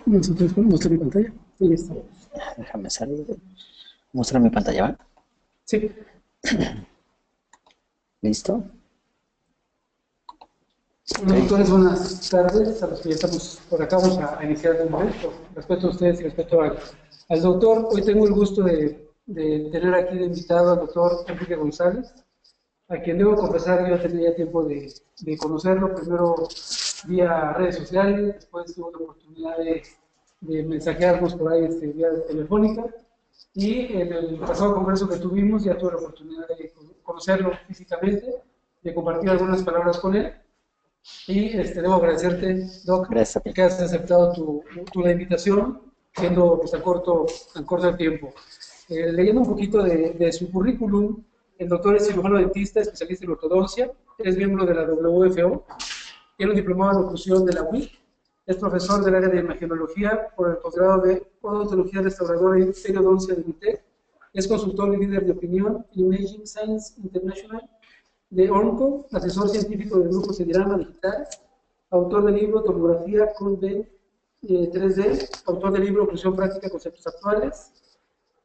Nosotros podemos mostrar mi pantalla. Ahí está. Déjame salir. Mostrar mi pantalla, ¿va? Sí. ¿Listo? Bueno, doctores, buenas tardes a los que ya estamos por acá. Vamos a iniciar el momento. Respeto a ustedes y respeto al doctor. Hoy tengo el gusto de tener aquí de invitado al doctor Enrique González, a quien debo confesar yo tenía tiempo de conocerlo, primero vía redes sociales, después tuve la oportunidad de mensajearnos por ahí vía telefónica, y en el pasado congreso que tuvimos ya tuve la oportunidad de conocerlo físicamente, de compartir algunas palabras con él, y debo agradecerte, Doc, que has aceptado la invitación, siendo pues, tan corto el tiempo. Leyendo un poquito de su currículum, el doctor es cirujano dentista, especialista en ortodoncia, es miembro de la WFO, tiene un diplomado en oclusión de la UIC, es profesor del área de imagenología por el posgrado de odontología restauradora y periodoncia de UNITEC, es consultor y líder de opinión en Imaging Science International de ORMCO, asesor científico del grupo Cedirama Digital, autor del libro Tomografía con 3D, autor del libro Oclusión Práctica, Conceptos Actuales,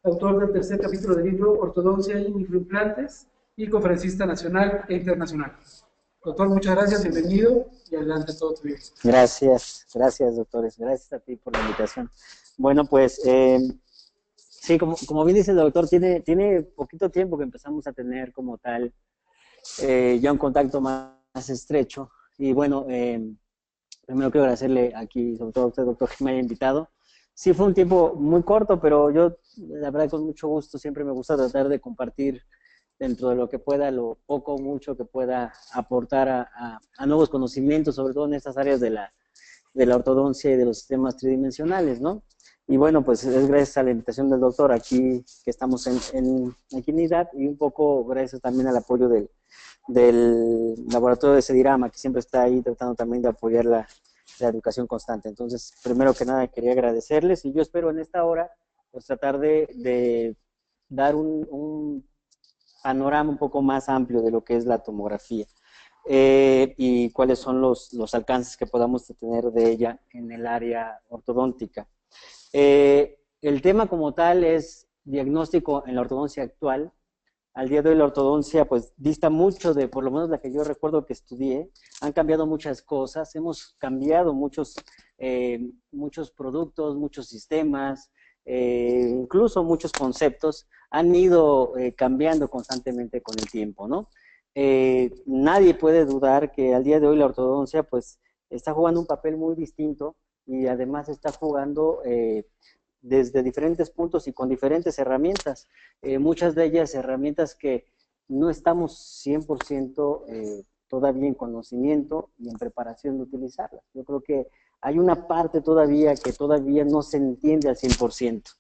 autor del tercer capítulo del libro Ortodoncia y Microimplantes, y conferencista nacional e internacional. Doctor, muchas gracias, bienvenido y adelante todo tuyo. Gracias, doctores, gracias a ti por la invitación. Bueno, pues, sí, como bien dice el doctor, tiene poquito tiempo que empezamos a tener como tal ya un contacto más estrecho, y bueno, primero quiero agradecerle aquí, sobre todo a usted, doctor, que me haya invitado. Sí, fue un tiempo muy corto, pero yo, la verdad, con mucho gusto, siempre me gusta tratar de compartir dentro de lo que pueda, lo poco o mucho que pueda aportar a nuevos conocimientos, sobre todo en estas áreas de la ortodoncia y de los sistemas tridimensionales, ¿no? Y bueno, pues es gracias a la invitación del doctor aquí, que estamos aquí en IDAT, y un poco gracias también al apoyo del laboratorio de Cedirama, que siempre está ahí tratando también de apoyar la educación constante. Entonces, primero que nada, quería agradecerles, y yo espero en esta hora pues tratar de dar un panorama un poco más amplio de lo que es la tomografía y cuáles son los alcances que podamos tener de ella en el área ortodóntica. El tema como tal es diagnóstico en la ortodoncia actual. Al día de hoy la ortodoncia pues dista mucho de, por lo menos la que yo recuerdo que estudié. Han cambiado muchas cosas, hemos cambiado muchos productos, muchos sistemas, incluso muchos conceptos han ido cambiando constantemente con el tiempo, ¿no? Nadie puede dudar que al día de hoy la ortodoncia pues está jugando un papel muy distinto, y además está jugando desde diferentes puntos y con diferentes herramientas, muchas de ellas herramientas que no estamos 100% todavía en conocimiento y en preparación de utilizarlas. Yo creo que hay una parte todavía que todavía no se entiende al 100%.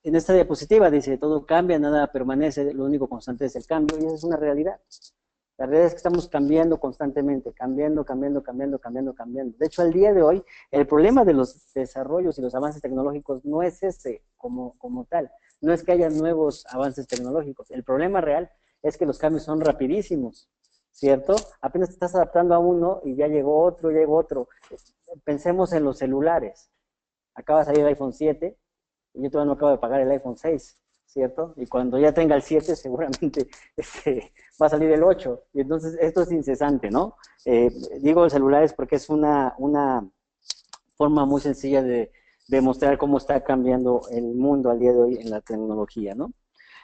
En esta diapositiva dice, todo cambia, nada permanece, lo único constante es el cambio, y esa es una realidad. La realidad es que estamos cambiando constantemente, cambiando. De hecho, al día de hoy, el problema de los desarrollos y los avances tecnológicos no es ese como tal. No es que haya nuevos avances tecnológicos. El problema real es que los cambios son rapidísimos, ¿cierto? Apenas te estás adaptando a uno y ya llegó otro. Pensemos en los celulares. Acaba de salir el iPhone 7 y yo todavía no acabo de pagar el iPhone 6. ¿Cierto? Y cuando ya tenga el 7, seguramente va a salir el 8. Y entonces esto es incesante, ¿no? Digo celulares porque es una forma muy sencilla de mostrar cómo está cambiando el mundo al día de hoy en la tecnología, ¿no?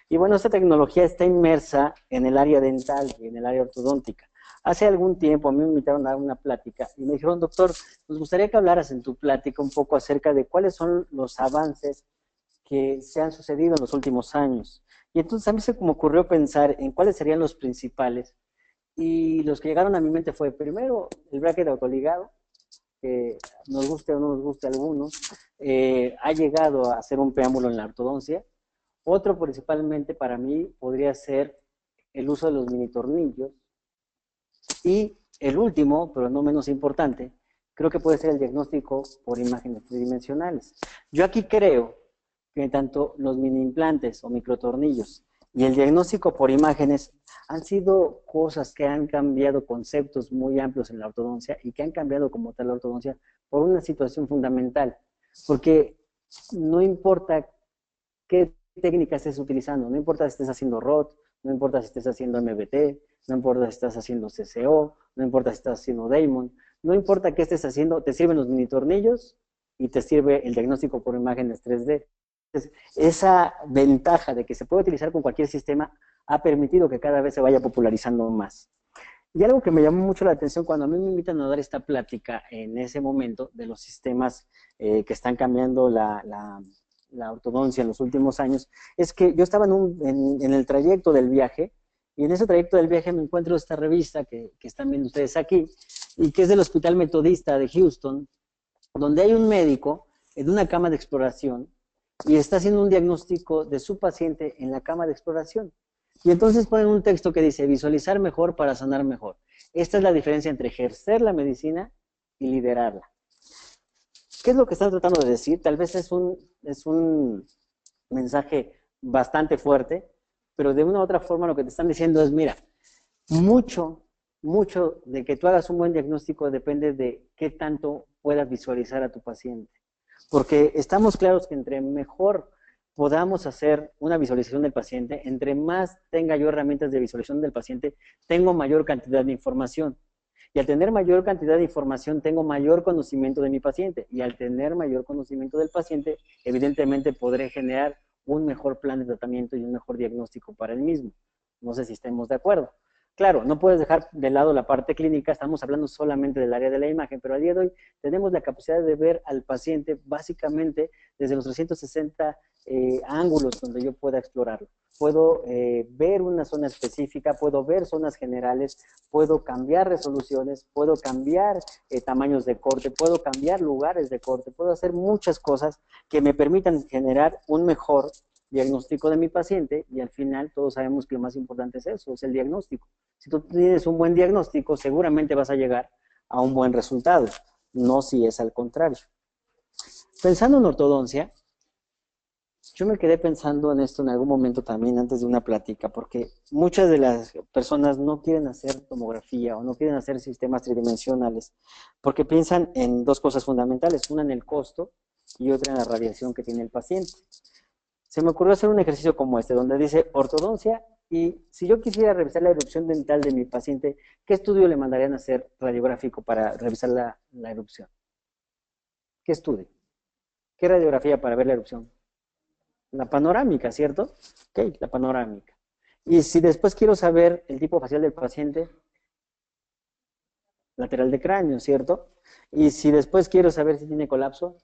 Y bueno, esta tecnología está inmersa en el área dental y en el área ortodóntica. Hace algún tiempo a mí me invitaron a dar una plática y me dijeron, doctor, nos gustaría que hablaras en tu plática un poco acerca de cuáles son los avances que se han sucedido en los últimos años. Y entonces a mí se me ocurrió pensar en cuáles serían los principales, y los que llegaron a mi mente fue, primero, el bracket autoligado, que nos guste o no nos guste a algunos, ha llegado a ser un preámbulo en la ortodoncia. Otro principalmente para mí podría ser el uso de los mini tornillos, y el último, pero no menos importante, creo que puede ser el diagnóstico por imágenes tridimensionales. Yo aquí creo que tanto los mini implantes o microtornillos y el diagnóstico por imágenes han sido cosas que han cambiado conceptos muy amplios en la ortodoncia y que han cambiado como tal la ortodoncia por una situación fundamental, porque no importa qué técnica estés utilizando, no importa si estés haciendo ROT, no importa si estés haciendo MBT, no importa si estás haciendo CCO, no importa si estás haciendo Damon, no importa qué estés haciendo, te sirven los mini tornillos y te sirve el diagnóstico por imágenes 3D. Entonces, esa ventaja de que se puede utilizar con cualquier sistema ha permitido que cada vez se vaya popularizando más. Y algo que me llamó mucho la atención cuando a mí me invitan a dar esta plática en ese momento de los sistemas que están cambiando la ortodoncia en los últimos años, es que yo estaba en el trayecto del viaje, y en ese trayecto del viaje me encuentro esta revista que están viendo ustedes aquí, y que es del Hospital Metodista de Houston, donde hay un médico en una cama de exploración y está haciendo un diagnóstico de su paciente en la cama de exploración. Y entonces ponen un texto que dice, visualizar mejor para sanar mejor. Esta es la diferencia entre ejercer la medicina y liderarla. ¿Qué es lo que están tratando de decir? Tal vez es un mensaje bastante fuerte, pero de una u otra forma lo que te están diciendo es, mira, mucho de que tú hagas un buen diagnóstico depende de qué tanto puedas visualizar a tu paciente. Porque estamos claros que entre mejor podamos hacer una visualización del paciente, entre más tenga yo herramientas de visualización del paciente, tengo mayor cantidad de información. Y al tener mayor cantidad de información, tengo mayor conocimiento de mi paciente. Y al tener mayor conocimiento del paciente, evidentemente podré generar un mejor plan de tratamiento y un mejor diagnóstico para el mismo. No sé si estemos de acuerdo. Claro, no puedes dejar de lado la parte clínica, estamos hablando solamente del área de la imagen, pero a día de hoy tenemos la capacidad de ver al paciente básicamente desde los 360 ángulos donde yo pueda explorarlo. Puedo ver una zona específica, puedo ver zonas generales, puedo cambiar resoluciones, puedo cambiar tamaños de corte, puedo cambiar lugares de corte, puedo hacer muchas cosas que me permitan generar un mejor diagnóstico de mi paciente y al final todos sabemos que lo más importante es eso, es el diagnóstico. Si tú tienes un buen diagnóstico, seguramente vas a llegar a un buen resultado, no si es al contrario. Pensando en ortodoncia, yo me quedé pensando en esto en algún momento también antes de una plática, porque muchas de las personas no quieren hacer tomografía o no quieren hacer sistemas tridimensionales, porque piensan en dos cosas fundamentales, una en el costo y otra en la radiación que tiene el paciente. Se me ocurrió hacer un ejercicio como este, donde dice ortodoncia, y si yo quisiera revisar la erupción dental de mi paciente, ¿qué estudio le mandarían a hacer radiográfico para revisar la erupción? ¿Qué estudio? ¿Qué radiografía para ver la erupción? La panorámica, ¿cierto? Ok, la panorámica. Y si después quiero saber el tipo facial del paciente, lateral de cráneo, ¿cierto? Y si después quiero saber si tiene colapso,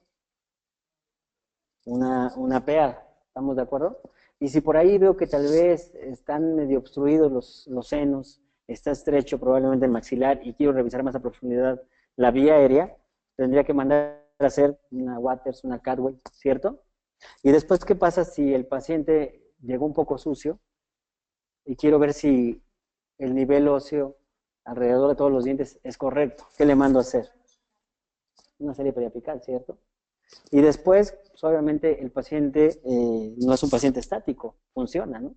una PEA, ¿estamos de acuerdo? Y si por ahí veo que tal vez están medio obstruidos los senos, está estrecho probablemente el maxilar y quiero revisar más a profundidad la vía aérea, tendría que mandar a hacer una Waters, una Cadwell, ¿cierto? Y después, ¿qué pasa si el paciente llegó un poco sucio y quiero ver si el nivel óseo alrededor de todos los dientes es correcto? ¿Qué le mando a hacer? Una serie periapical, ¿cierto? Y después, pues, obviamente, el paciente no es un paciente estático, funciona, ¿no?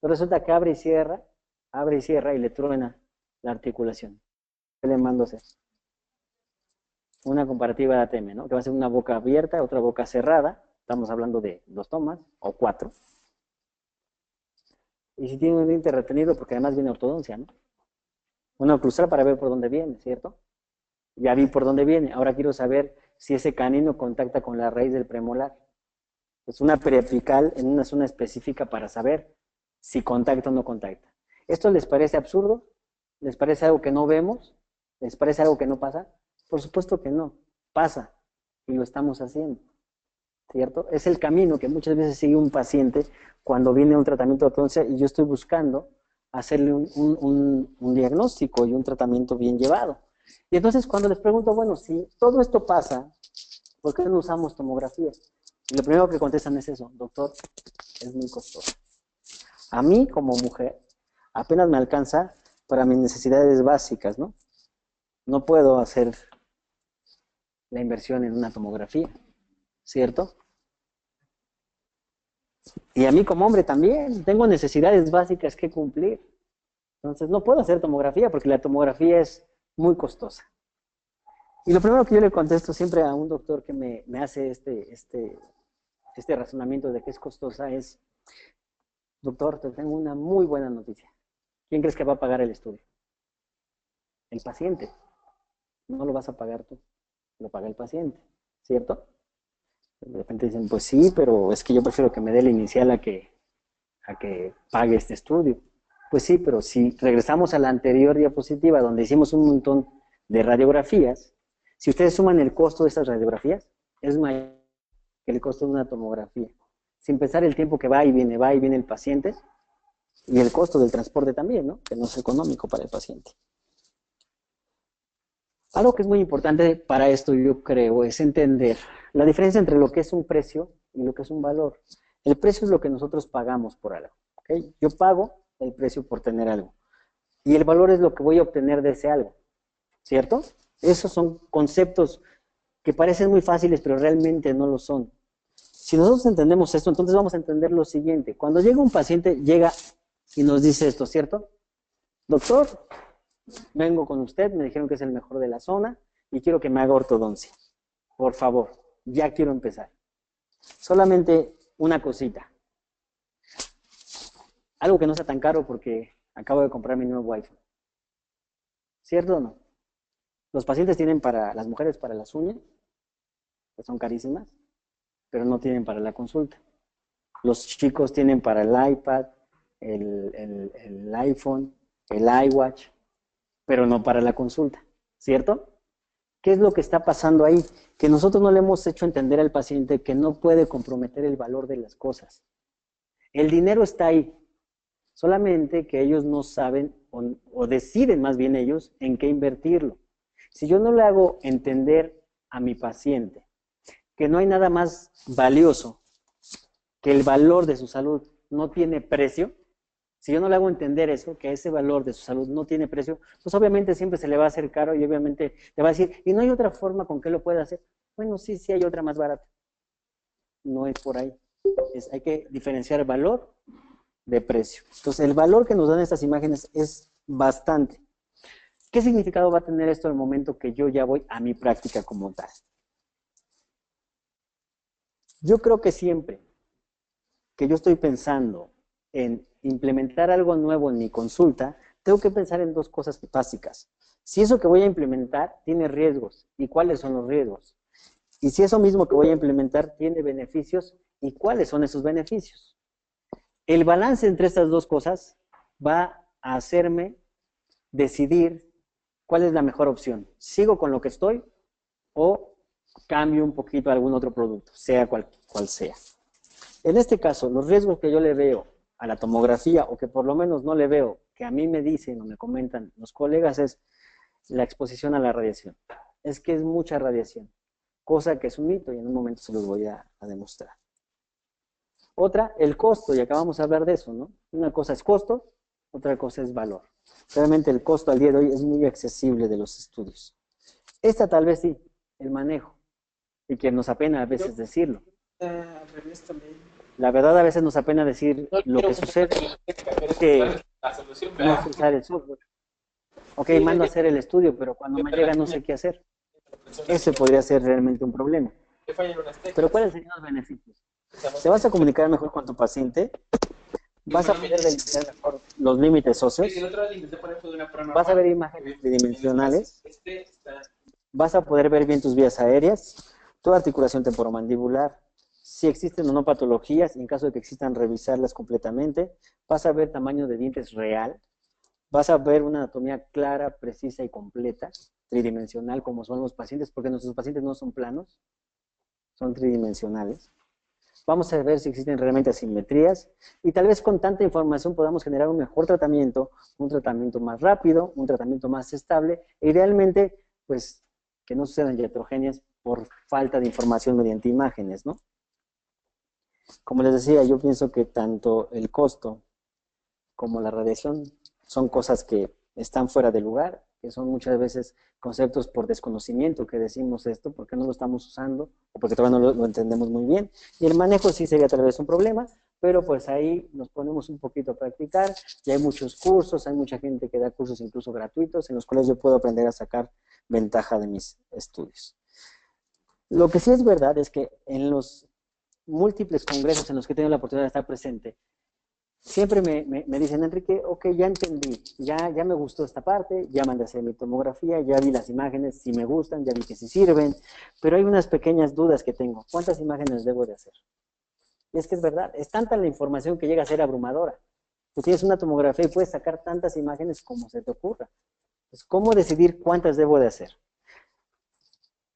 Pero resulta que abre y cierra y le truena la articulación. ¿Qué le mando a hacer? Una comparativa de ATM, ¿no? Que va a ser una boca abierta, otra boca cerrada. Estamos hablando de 2 tomas o 4. Y si tiene un diente retenido, porque además viene ortodoncia, ¿no? Una oclusal para ver por dónde viene, ¿cierto? Ya vi por dónde viene. Ahora quiero saber si ese canino contacta con la raíz del premolar. Es una periapical en una zona específica para saber si contacta o no contacta. ¿Esto les parece absurdo? ¿Les parece algo que no vemos? ¿Les parece algo que no pasa? Por supuesto que no. Pasa. Y lo estamos haciendo. ¿Cierto? Es el camino que muchas veces sigue un paciente cuando viene un tratamiento de ortodoncia y yo estoy buscando hacerle un diagnóstico y un tratamiento bien llevado. Y entonces cuando les pregunto, bueno, si todo esto pasa, ¿por qué no usamos tomografía? Y lo primero que contestan es eso, doctor, es muy costoso. A mí como mujer apenas me alcanza para mis necesidades básicas, ¿no? No puedo hacer la inversión en una tomografía, ¿cierto? Y a mí como hombre también, tengo necesidades básicas que cumplir. Entonces no puedo hacer tomografía porque la tomografía es muy costosa. Y lo primero que yo le contesto siempre a un doctor que me hace este razonamiento de que es costosa es, doctor, te tengo una muy buena noticia. ¿Quién crees que va a pagar el estudio? El paciente. No lo vas a pagar tú, lo paga el paciente, ¿cierto? De repente dicen, pues sí, pero es que yo prefiero que me dé la inicial a que pague este estudio. Pues sí, pero si regresamos a la anterior diapositiva donde hicimos un montón de radiografías, si ustedes suman el costo de estas radiografías, es mayor que el costo de una tomografía. Sin pensar el tiempo que va y viene el paciente y el costo del transporte también, ¿no? Que no es económico para el paciente. Algo que es muy importante para esto, yo creo, es entender la diferencia entre lo que es un precio y lo que es un valor. El precio es lo que nosotros pagamos por algo, ¿ok? Yo pago el precio por tener algo. Y el valor es lo que voy a obtener de ese algo, ¿cierto? Esos son conceptos que parecen muy fáciles, pero realmente no lo son. Si nosotros entendemos esto, entonces vamos a entender lo siguiente. Cuando llega un paciente, llega y nos dice esto, ¿cierto? Doctor, vengo con usted, me dijeron que es el mejor de la zona y quiero que me haga ortodoncia. Por favor, ya quiero empezar. Solamente una cosita. Algo que no sea tan caro porque acabo de comprar mi nuevo iPhone. ¿Cierto o no? Los pacientes tienen para, las mujeres para las uñas, que son carísimas, pero no tienen para la consulta. Los chicos tienen para el iPad, el iPhone, el iWatch, pero no para la consulta, ¿cierto? ¿Qué es lo que está pasando ahí? Que nosotros no le hemos hecho entender al paciente que no puede comprometer el valor de las cosas. El dinero está ahí, solamente que ellos no saben o deciden más bien ellos en qué invertirlo. Si yo no le hago entender a mi paciente que no hay nada más valioso que el valor de su salud no tiene precio, si yo no le hago entender eso, que ese valor de su salud no tiene precio, pues obviamente siempre se le va a hacer caro y obviamente le va a decir, ¿y no hay otra forma con que lo pueda hacer? Bueno, sí, sí hay otra más barata. No es por ahí. Hay que diferenciar valor de precio. Entonces, el valor que nos dan estas imágenes es bastante. ¿Qué significado va a tener esto al momento que yo ya voy a mi práctica como tal? Yo creo que siempre que yo estoy pensando en implementar algo nuevo en mi consulta, tengo que pensar en dos cosas básicas. Si eso que voy a implementar tiene riesgos, ¿y cuáles son los riesgos? Y si eso mismo que voy a implementar tiene beneficios, ¿y cuáles son esos beneficios? El balance entre estas dos cosas va a hacerme decidir cuál es la mejor opción. ¿Sigo con lo que estoy o cambio un poquito a algún otro producto, sea cual sea? En este caso, los riesgos que yo le veo a la tomografía, o que por lo menos no le veo, que a mí me dicen o me comentan los colegas, es la exposición a la radiación. Es que es mucha radiación, cosa que es un mito y en un momento se los voy a demostrar. Otra, el costo, y acabamos de hablar de eso, ¿no? Una cosa es costo, otra cosa es valor. Realmente el costo al día de hoy es muy accesible de los estudios. Esta tal vez sí, el manejo, y que nos apena a veces decirlo. La verdad a veces nos apena decir lo que sucede es que no sé usar el software. Ok, mando a hacer el estudio, pero cuando me llega no sé qué hacer. Ese podría ser realmente un problema. Pero ¿cuáles serían los beneficios? Te vas a comunicar mejor con tu paciente, vas a poder delimitar mejor los límites óseos, vas a ver imágenes tridimensionales, vas a poder ver bien tus vías aéreas, tu articulación temporomandibular, si existen o no patologías, y en caso de que existan, revisarlas completamente, vas a ver tamaño de dientes real, vas a ver una anatomía clara, precisa y completa, tridimensional, como son los pacientes, porque nuestros pacientes no son planos, son tridimensionales. Vamos a ver si existen realmente asimetrías, y tal vez con tanta información podamos generar un mejor tratamiento, un tratamiento más rápido, un tratamiento más estable, e idealmente, pues, que no sucedan iatrogenias por falta de información mediante imágenes, ¿no? Como les decía, yo pienso que tanto el costo como la radiación son cosas que están fuera de lugar, que son muchas veces conceptos por desconocimiento que decimos esto, porque no lo estamos usando, o porque todavía no lo entendemos muy bien. Y el manejo sí sería tal vez un problema, pero pues ahí nos ponemos un poquito a practicar, y hay muchos cursos, hay mucha gente que da cursos incluso gratuitos, en los cuales yo puedo aprender a sacar ventaja de mis estudios. Lo que sí es verdad es que en los múltiples congresos en los que he tenido la oportunidad de estar presente, siempre me dicen, Enrique, ok, ya entendí, ya me gustó esta parte, ya mandé a hacer mi tomografía, ya vi las imágenes, si me gustan, ya vi que sí sirven, pero hay unas pequeñas dudas que tengo. ¿Cuántas imágenes debo de hacer? Y es que es verdad, es tanta la información que llega a ser abrumadora. Tú tienes una tomografía y puedes sacar tantas imágenes como se te ocurra. Entonces, ¿cómo decidir cuántas debo de hacer?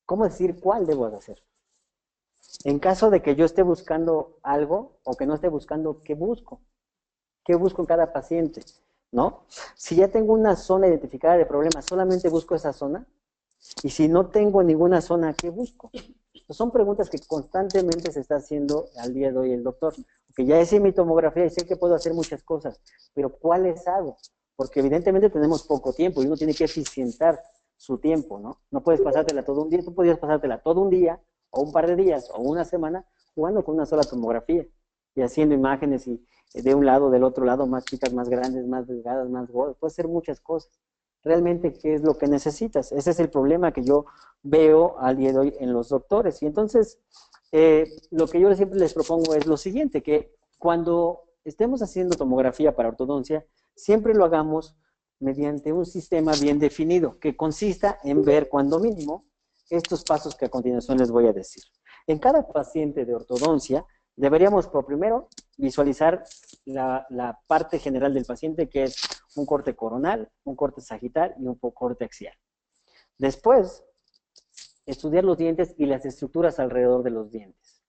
¿Cómo decidir cuál debo de hacer? En caso de que yo esté buscando algo o que no esté buscando, ¿qué busco? ¿Qué busco en cada paciente? ¿No? Si ya tengo una zona identificada de problemas, solamente busco esa zona. Y si no tengo ninguna zona, ¿qué busco? Pues son preguntas que constantemente se está haciendo al día de hoy el doctor. Porque ya hice mi tomografía y sé que puedo hacer muchas cosas, pero ¿cuáles hago? Porque evidentemente tenemos poco tiempo y uno tiene que eficientar su tiempo, ¿no? No puedes pasártela todo un día, tú podrías pasártela todo un día, o un par de días, o una semana, jugando con una sola tomografía y haciendo imágenes y de un lado, del otro lado, más chicas, más grandes, más delgadas, más gordas, puede ser muchas cosas. Realmente, ¿qué es lo que necesitas? Ese es el problema que yo veo al día de hoy en los doctores. Y entonces, lo que yo siempre les propongo es lo siguiente, que cuando estemos haciendo tomografía para ortodoncia, siempre lo hagamos mediante un sistema bien definido, que consista en ver cuando mínimo estos pasos que a continuación les voy a decir. En cada paciente de ortodoncia, deberíamos por primero visualizar la parte general del paciente, que es un corte coronal, un corte sagital y un corte axial. Después, estudiar los dientes y las estructuras alrededor de los dientes.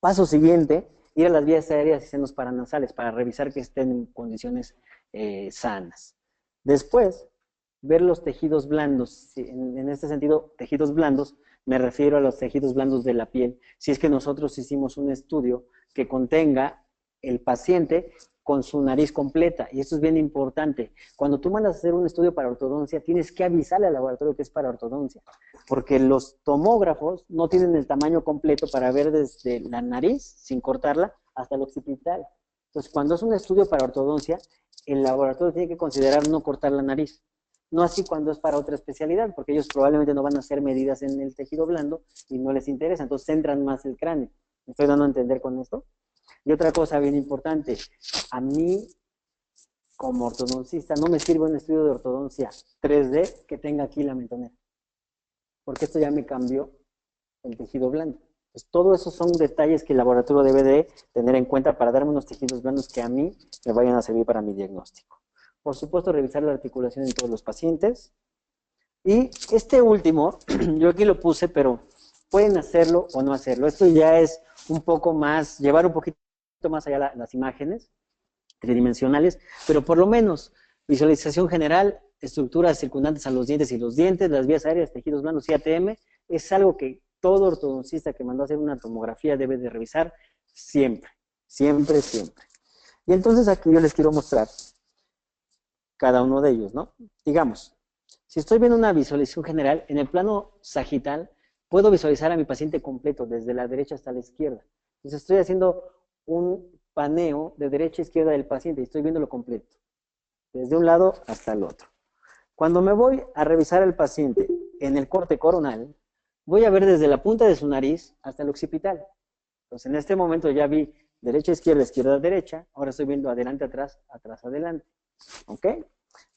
Paso siguiente, ir a las vías aéreas y senos paranasales para revisar que estén en condiciones sanas. Después, ver los tejidos blandos. En este sentido, tejidos blandos, me refiero a los tejidos blandos de la piel. Si es que nosotros hicimos un estudio que contenga el paciente con su nariz completa, y esto es bien importante. Cuando tú mandas a hacer un estudio para ortodoncia, tienes que avisarle al laboratorio que es para ortodoncia, porque los tomógrafos no tienen el tamaño completo para ver desde la nariz, sin cortarla, hasta el occipital. Entonces, cuando es un estudio para ortodoncia, el laboratorio tiene que considerar no cortar la nariz. No así cuando es para otra especialidad, porque ellos probablemente no van a hacer medidas en el tejido blando y no les interesa, entonces centran más el cráneo. ¿Me estoy dando a entender con esto? Y otra cosa bien importante, a mí como ortodoncista no me sirve un estudio de ortodoncia 3D que tenga aquí la mentonera, porque esto ya me cambió el tejido blando. Pues todo eso son detalles que el laboratorio debe de tener en cuenta para darme unos tejidos blandos que a mí me vayan a servir para mi diagnóstico. Por supuesto, revisar la articulación en todos los pacientes. Y este último, yo aquí lo puse, pero pueden hacerlo o no hacerlo. Esto ya es un poco más, llevar un poquito más allá las imágenes tridimensionales, pero por lo menos visualización general, estructuras circundantes a los dientes y los dientes, las vías aéreas, tejidos blandos y ATM, es algo que todo ortodoncista que mandó a hacer una tomografía debe de revisar siempre, siempre, siempre. Y entonces aquí yo les quiero mostrar cada uno de ellos, ¿no? Digamos, si estoy viendo una visualización general, en el plano sagital, puedo visualizar a mi paciente completo, desde la derecha hasta la izquierda. Entonces estoy haciendo un paneo de derecha a izquierda del paciente y estoy viéndolo completo, desde un lado hasta el otro. Cuando me voy a revisar al paciente en el corte coronal, voy a ver desde la punta de su nariz hasta el occipital. Entonces en este momento ya vi derecha, izquierda, derecha, ahora estoy viendo adelante, atrás, atrás, adelante. ¿Ok?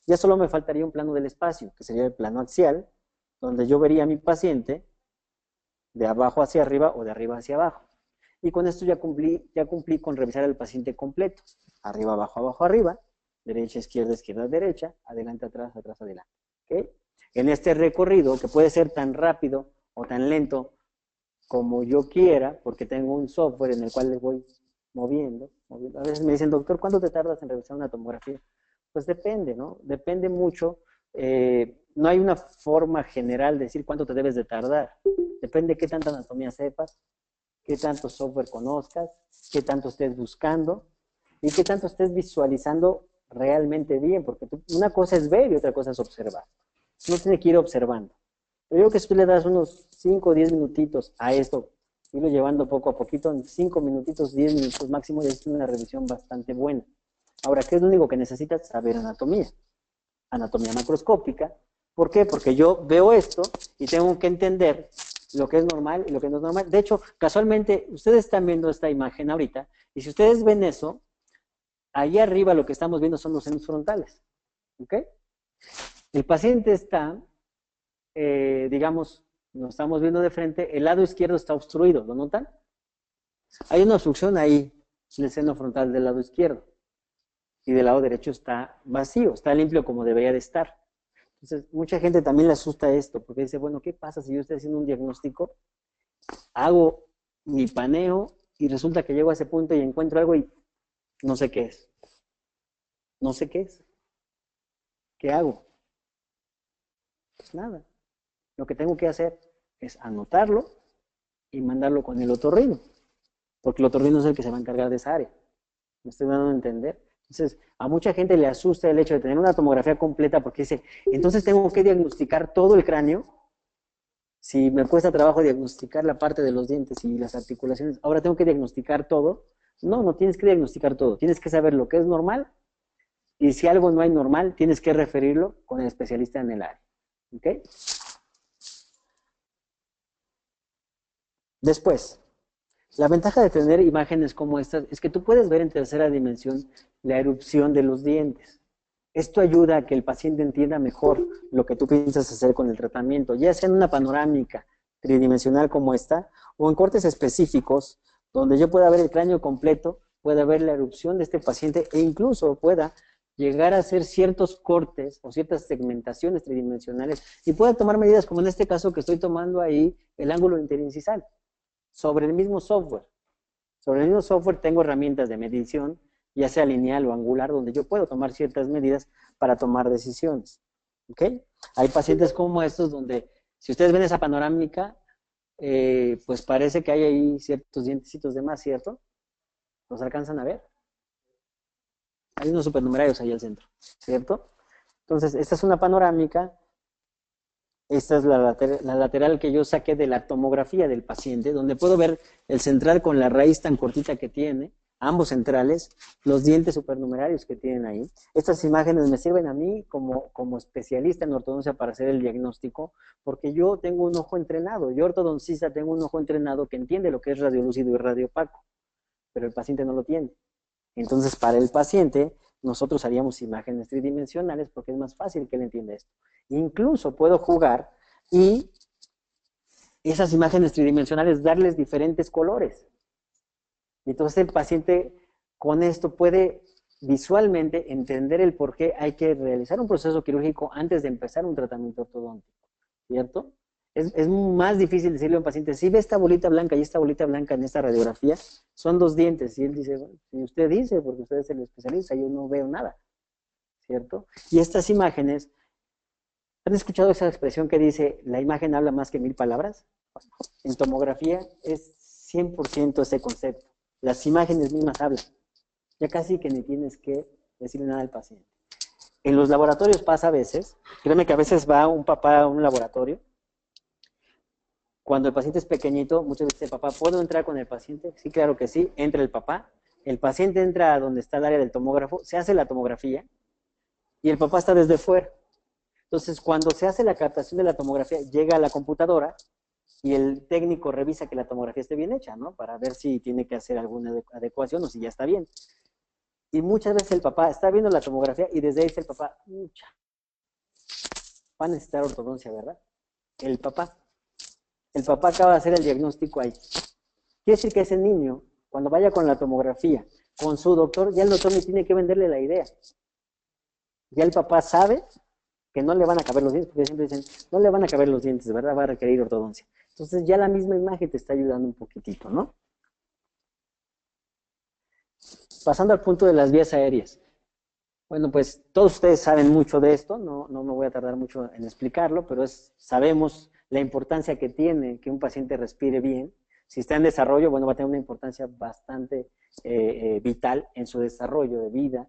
Ya solo me faltaría un plano del espacio, que sería el plano axial, donde yo vería a mi paciente de abajo hacia arriba o de arriba hacia abajo. Y con esto ya cumplí con revisar al paciente completo. Arriba, abajo, arriba, derecha, izquierda, derecha, adelante, atrás, atrás, adelante. ¿Okay? En este recorrido, que puede ser tan rápido o tan lento como yo quiera, porque tengo un software en el cual les voy moviendo. A veces me dicen, doctor, ¿cuánto te tardas en revisar una tomografía? Pues depende, ¿no? Depende mucho. No hay una forma general de decir cuánto te debes de tardar. Depende qué tanta anatomía sepas, qué tanto software conozcas, qué tanto estés buscando y qué tanto estés visualizando realmente bien, porque una cosa es ver y otra cosa es observar. Uno tiene que ir observando. Pero yo creo que si tú le das unos 5 o 10 minutitos a esto irlo llevando poco a poquito, en 5 minutitos, 10 minutos máximo, y es una revisión bastante buena. Ahora, ¿qué es lo único que necesitas? Saber anatomía. Anatomía macroscópica. ¿Por qué? Porque yo veo esto y tengo que entender lo que es normal y lo que no es normal. De hecho, casualmente, ustedes están viendo esta imagen ahorita, y si ustedes ven eso, ahí arriba lo que estamos viendo son los senos frontales. ¿Ok? El paciente está, digamos, nos estamos viendo de frente, el lado izquierdo está obstruido, ¿lo notan? Hay una obstrucción ahí en el seno frontal del lado izquierdo, y del lado derecho está vacío, está limpio como debería de estar. Entonces, mucha gente también le asusta esto, porque dice, bueno, ¿qué pasa si yo estoy haciendo un diagnóstico, hago mi paneo y resulta que llego a ese punto y encuentro algo y no sé qué es? No sé qué es. ¿Qué hago? Pues nada. Lo que tengo que hacer es anotarlo y mandarlo con el otorrino, porque el otorrino es el que se va a encargar de esa área. ¿Me estoy dando a entender? Entonces, a mucha gente le asusta el hecho de tener una tomografía completa porque dice, entonces tengo que diagnosticar todo el cráneo. Si me cuesta trabajo diagnosticar la parte de los dientes y las articulaciones, ahora tengo que diagnosticar todo. No, no tienes que diagnosticar todo. Tienes que saber lo que es normal y si algo no hay normal, tienes que referirlo con el especialista en el área. ¿Ok? Después, la ventaja de tener imágenes como estas es que tú puedes ver en tercera dimensión la erupción de los dientes. Esto ayuda a que el paciente entienda mejor lo que tú piensas hacer con el tratamiento, ya sea en una panorámica tridimensional como esta, o en cortes específicos, donde yo pueda ver el cráneo completo, pueda ver la erupción de este paciente e incluso pueda llegar a hacer ciertos cortes o ciertas segmentaciones tridimensionales y pueda tomar medidas como en este caso que estoy tomando ahí el ángulo interincisal sobre el mismo software. Sobre el mismo software tengo herramientas de medición, ya sea lineal o angular, donde yo puedo tomar ciertas medidas para tomar decisiones. ¿Ok? Hay pacientes como estos donde, si ustedes ven esa panorámica, pues parece que hay ahí ciertos dientecitos de más, ¿cierto? ¿Los alcanzan a ver? Hay unos supernumerarios ahí al centro, ¿cierto? Entonces, esta es una panorámica. Esta es la lateral que yo saqué de la tomografía del paciente, donde puedo ver el central con la raíz tan cortita que tiene, ambos centrales, los dientes supernumerarios que tienen ahí. Estas imágenes me sirven a mí como especialista en ortodoncia para hacer el diagnóstico, porque yo tengo un ojo entrenado, yo ortodoncista tengo un ojo entrenado que entiende lo que es radiolúcido y radiopaco, pero el paciente no lo tiene. Entonces, para el paciente, nosotros haríamos imágenes tridimensionales porque es más fácil que él entienda esto. Incluso puedo jugar y esas imágenes tridimensionales darles diferentes colores. Y entonces el paciente con esto puede visualmente entender el por qué hay que realizar un proceso quirúrgico antes de empezar un tratamiento ortodóntico, ¿cierto? Es más difícil decirle a un paciente, si ve esta bolita blanca y esta bolita blanca en esta radiografía, son dos dientes. Y él dice, bueno, si usted dice, porque usted es el especialista, yo no veo nada, ¿cierto? Y estas imágenes, ¿han escuchado esa expresión que dice, la imagen habla más que 1000 palabras? En tomografía es 100% ese concepto. Las imágenes mismas hablan. Ya casi que ni tienes que decirle nada al paciente. En los laboratorios pasa a veces, créeme que a veces va un papá a un laboratorio. Cuando el paciente es pequeñito, muchas veces el papá, ¿puedo entrar con el paciente? Sí, claro que sí, entra el papá. El paciente entra a donde está el área del tomógrafo, se hace la tomografía y el papá está desde fuera. Entonces, cuando se hace la captación de la tomografía, llega a la computadora y el técnico revisa que la tomografía esté bien hecha, ¿no? Para ver si tiene que hacer alguna adecuación o si ya está bien. Y muchas veces el papá está viendo la tomografía y desde ahí dice el papá, mucha, va a necesitar ortodoncia, ¿verdad? El papá acaba de hacer el diagnóstico ahí. Quiere decir que ese niño, cuando vaya con la tomografía, con su doctor, ya el doctor le tiene que venderle la idea. Ya el papá sabe que no le van a caber los dientes, porque siempre dicen, no le van a caber los dientes, ¿verdad? Va a requerir ortodoncia. Entonces ya la misma imagen te está ayudando un poquitito, ¿no? Pasando al punto de las vías aéreas. Bueno, pues todos ustedes saben mucho de esto, no me voy a tardar mucho en explicarlo, pero sabemos la importancia que tiene que un paciente respire bien. Si está en desarrollo, bueno, va a tener una importancia bastante vital en su desarrollo de vida,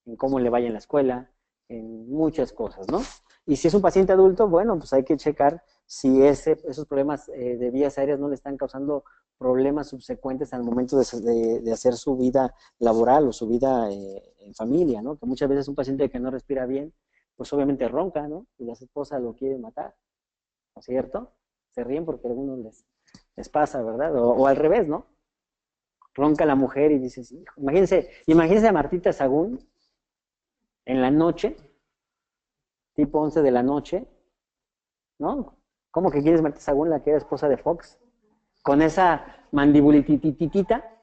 en cómo le vaya en la escuela, en muchas cosas, ¿no? Y si es un paciente adulto, bueno, pues hay que checar si esos problemas de vías aéreas no le están causando problemas subsecuentes al momento de hacer su vida laboral o su vida en familia, ¿no? Que muchas veces un paciente que no respira bien, pues obviamente ronca, ¿no? Y la esposa lo quiere matar, ¿no es cierto? Se ríen porque a algunos les pasa, ¿verdad? O al revés, ¿no? Ronca la mujer y dices, hijo, imagínense a Martita Sagún en la noche, tipo 11 de la noche, ¿no? ¿Cómo que quieres Martita Sagún, la que era esposa de Fox? Con esa mandibulitititita,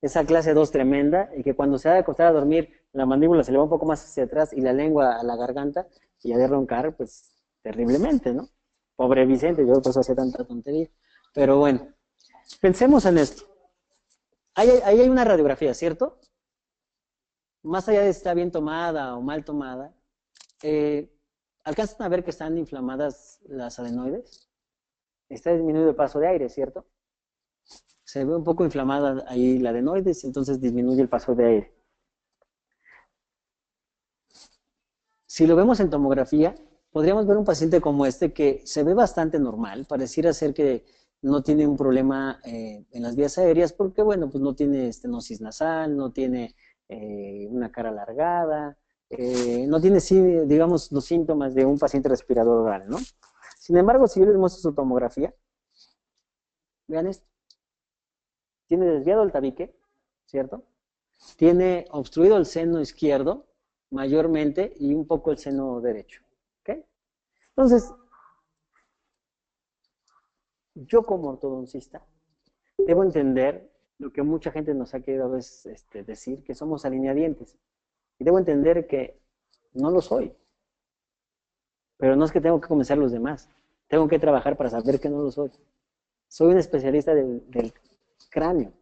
esa clase 2 tremenda, y que cuando se va a acostar a dormir, la mandíbula se le va un poco más hacia atrás y la lengua a la garganta, y ha de roncar, pues, terriblemente, ¿no? Pobre Vicente, yo por eso hacía tanta tontería. Pero bueno, pensemos en esto. Ahí hay una radiografía, ¿cierto? Más allá de si está bien tomada o mal tomada, ¿alcanzan a ver que están inflamadas las adenoides? Está disminuido el paso de aire, ¿cierto? Se ve un poco inflamada ahí la adenoides, entonces disminuye el paso de aire. Si lo vemos en tomografía, podríamos ver un paciente como este que se ve bastante normal, pareciera ser que no tiene un problema en las vías aéreas porque, bueno, pues no tiene estenosis nasal, no tiene una cara alargada, no tiene, digamos, los síntomas de un paciente respirador oral, ¿no? Sin embargo, si yo les muestro su tomografía, vean esto. Tiene desviado el tabique, ¿cierto? Tiene obstruido el seno izquierdo, mayormente, y un poco el seno derecho, ¿ok? Entonces, yo como ortodoncista debo entender lo que mucha gente nos ha querido a veces decir, que somos alineadientes. Y debo entender que no lo soy. Pero no es que tengo que convencer a los demás. Tengo que trabajar para saber que no lo soy. Soy un especialista del cráneo,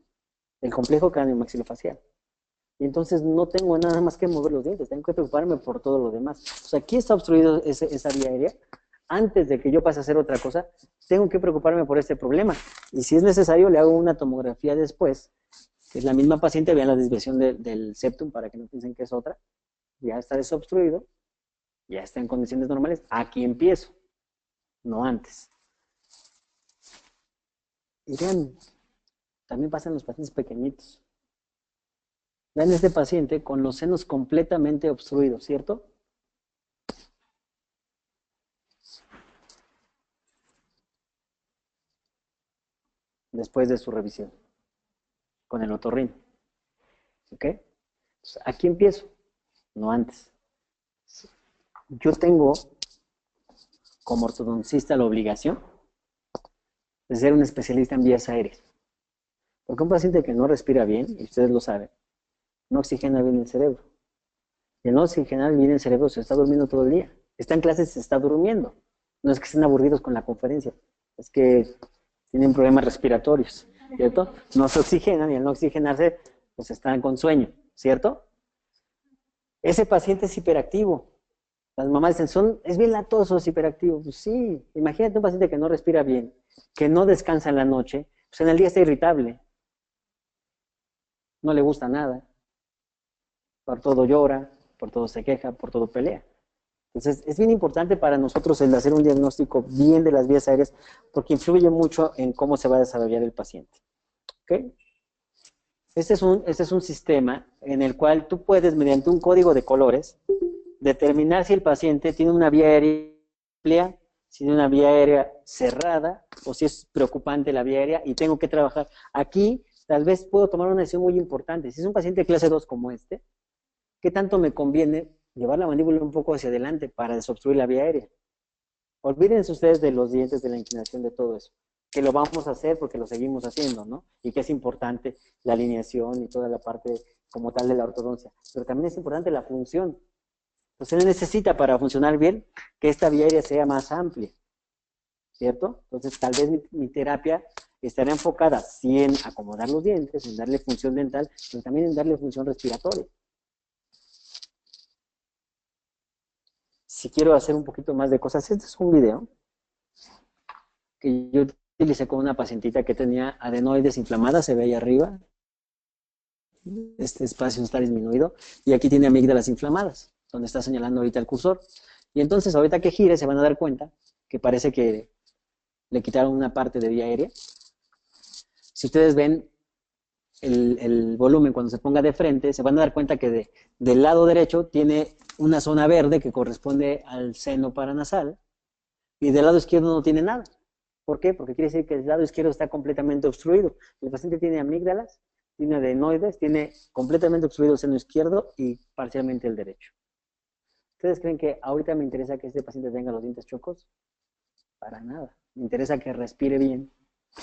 del complejo cráneo maxilofacial. Y entonces no tengo nada más que mover los dientes, tengo que preocuparme por todo lo demás. O sea, aquí está obstruido esa vía aérea. Antes de que yo pase a hacer otra cosa, tengo que preocuparme por este problema. Y si es necesario, le hago una tomografía después, que es la misma paciente, vean la desviación del septum para que no piensen que es otra. Ya está desobstruido, ya está en condiciones normales. Aquí empiezo, no antes. Y vean, también pasan los pacientes pequeñitos. Vean este paciente con los senos completamente obstruidos, ¿cierto? Después de su revisión con el otorrino. ¿Ok? Entonces, aquí empiezo, no antes. Yo tengo, como ortodoncista, la obligación de ser un especialista en vías aéreas. Porque un paciente que no respira bien, y ustedes lo saben, no oxigena bien el cerebro. Y el no oxigenar bien el cerebro se está durmiendo todo el día. Está en clases, se está durmiendo. No es que estén aburridos con la conferencia, es que tienen problemas respiratorios, ¿cierto? No se oxigenan y al no oxigenarse, pues están con sueño, ¿cierto? Ese paciente es hiperactivo. Las mamás dicen, es bien latoso, es hiperactivo. Pues sí, imagínate un paciente que no respira bien, que no descansa en la noche, pues en el día está irritable. No le gusta nada. Por todo llora, por todo se queja, por todo pelea. Entonces, es bien importante para nosotros el hacer un diagnóstico bien de las vías aéreas porque influye mucho en cómo se va a desarrollar el paciente. ¿Ok? Este es un sistema en el cual tú puedes, mediante un código de colores, determinar si el paciente tiene una vía aérea amplia, si tiene una vía aérea cerrada, o si es preocupante la vía aérea, y tengo que trabajar. Aquí, tal vez puedo tomar una decisión muy importante. Si es un paciente de clase 2 como este, ¿qué tanto me conviene llevar la mandíbula un poco hacia adelante para desobstruir la vía aérea? Olvídense ustedes de los dientes, de la inclinación, de todo eso. Que lo vamos a hacer porque lo seguimos haciendo, ¿no? Y que es importante la alineación y toda la parte como tal de la ortodoncia. Pero también es importante la función. Entonces, se necesita para funcionar bien que esta vía aérea sea más amplia, ¿cierto? Entonces, tal vez mi terapia estará enfocada sí en acomodar los dientes, en darle función dental, pero también en darle función respiratoria. Si quiero hacer un poquito más de cosas, este es un video que yo utilicé con una pacientita que tenía adenoides inflamadas, se ve ahí arriba. Este espacio está disminuido y aquí tiene amígdalas inflamadas, donde está señalando ahorita el cursor. Y entonces ahorita que gire se van a dar cuenta que parece que le quitaron una parte de vía aérea. Si ustedes ven el volumen cuando se ponga de frente, se van a dar cuenta que del lado derecho tiene una zona verde que corresponde al seno paranasal y del lado izquierdo no tiene nada. ¿Por qué? Porque quiere decir que el lado izquierdo está completamente obstruido. El paciente tiene amígdalas, tiene adenoides, tiene completamente obstruido el seno izquierdo y parcialmente el derecho. ¿Ustedes creen que ahorita me interesa que este paciente tenga los dientes chuecos? Para nada. Me interesa que respire bien.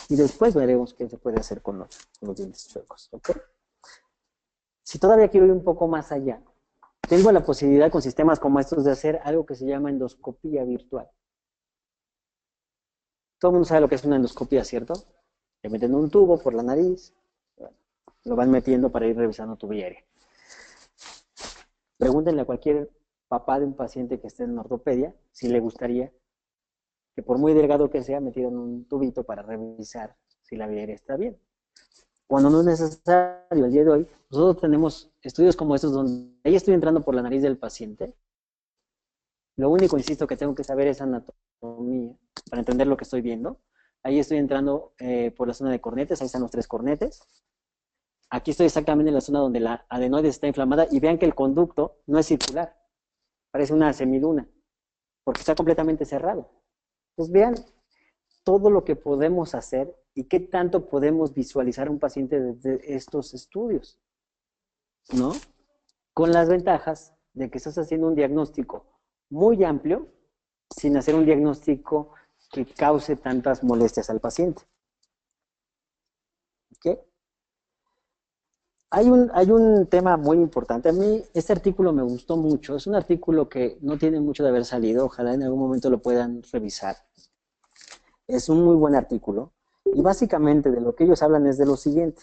Y después veremos qué se puede hacer con los dientes chuecos. ¿Ok? Si todavía quiero ir un poco más allá, tengo la posibilidad con sistemas como estos de hacer algo que se llama endoscopía virtual. Todo el mundo sabe lo que es una endoscopía, ¿cierto? Le meten un tubo por la nariz, bueno, lo van metiendo para ir revisando tu vía aérea. Pregúntenle a cualquier papá de un paciente que esté en ortopedia si le gustaría que por muy delgado que sea, metieran un tubito para revisar si la vía aérea está bien. Cuando no es necesario, el día de hoy, nosotros tenemos estudios como estos donde ahí estoy entrando por la nariz del paciente. Lo único, insisto, que tengo que saber es anatomía para entender lo que estoy viendo. Ahí estoy entrando por la zona de cornetes, ahí están los 3 cornetes. Aquí estoy exactamente en la zona donde la adenoide está inflamada y vean que el conducto no es circular, parece una semiluna, porque está completamente cerrado. Pues vean todo lo que podemos hacer y qué tanto podemos visualizar a un paciente desde estos estudios, ¿no? Con las ventajas de que estás haciendo un diagnóstico muy amplio sin hacer un diagnóstico que cause tantas molestias al paciente. ¿Ok? Hay un tema muy importante. A mí este artículo me gustó mucho. Es un artículo que no tiene mucho de haber salido. Ojalá en algún momento lo puedan revisar. Es un muy buen artículo. Y básicamente de lo que ellos hablan es de lo siguiente.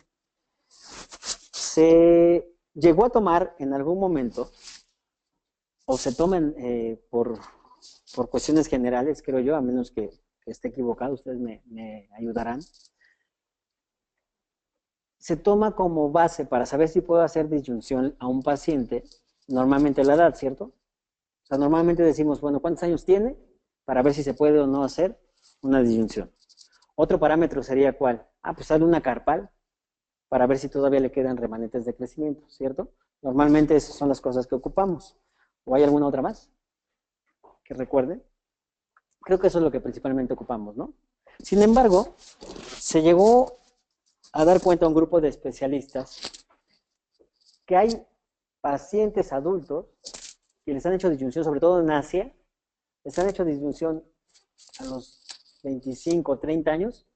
Se llegó a tomar en algún momento, o se toman por cuestiones generales, creo yo, a menos que esté equivocado, ustedes me ayudarán. Se toma como base para saber si puedo hacer disyunción a un paciente, normalmente la edad, ¿cierto? O sea, normalmente decimos, bueno, ¿cuántos años tiene? Para ver si se puede o no hacer una disyunción. Otro parámetro sería ¿cuál? Ah, pues sale una carpal para ver si todavía le quedan remanentes de crecimiento, ¿cierto? Normalmente esas son las cosas que ocupamos. ¿O hay alguna otra más que recuerden? Creo que eso es lo que principalmente ocupamos, ¿no? Sin embargo, se llegó a dar cuenta a un grupo de especialistas que hay pacientes adultos que les han hecho disyunción, sobre todo en Asia, les han hecho disyunción a los 25, 30 años,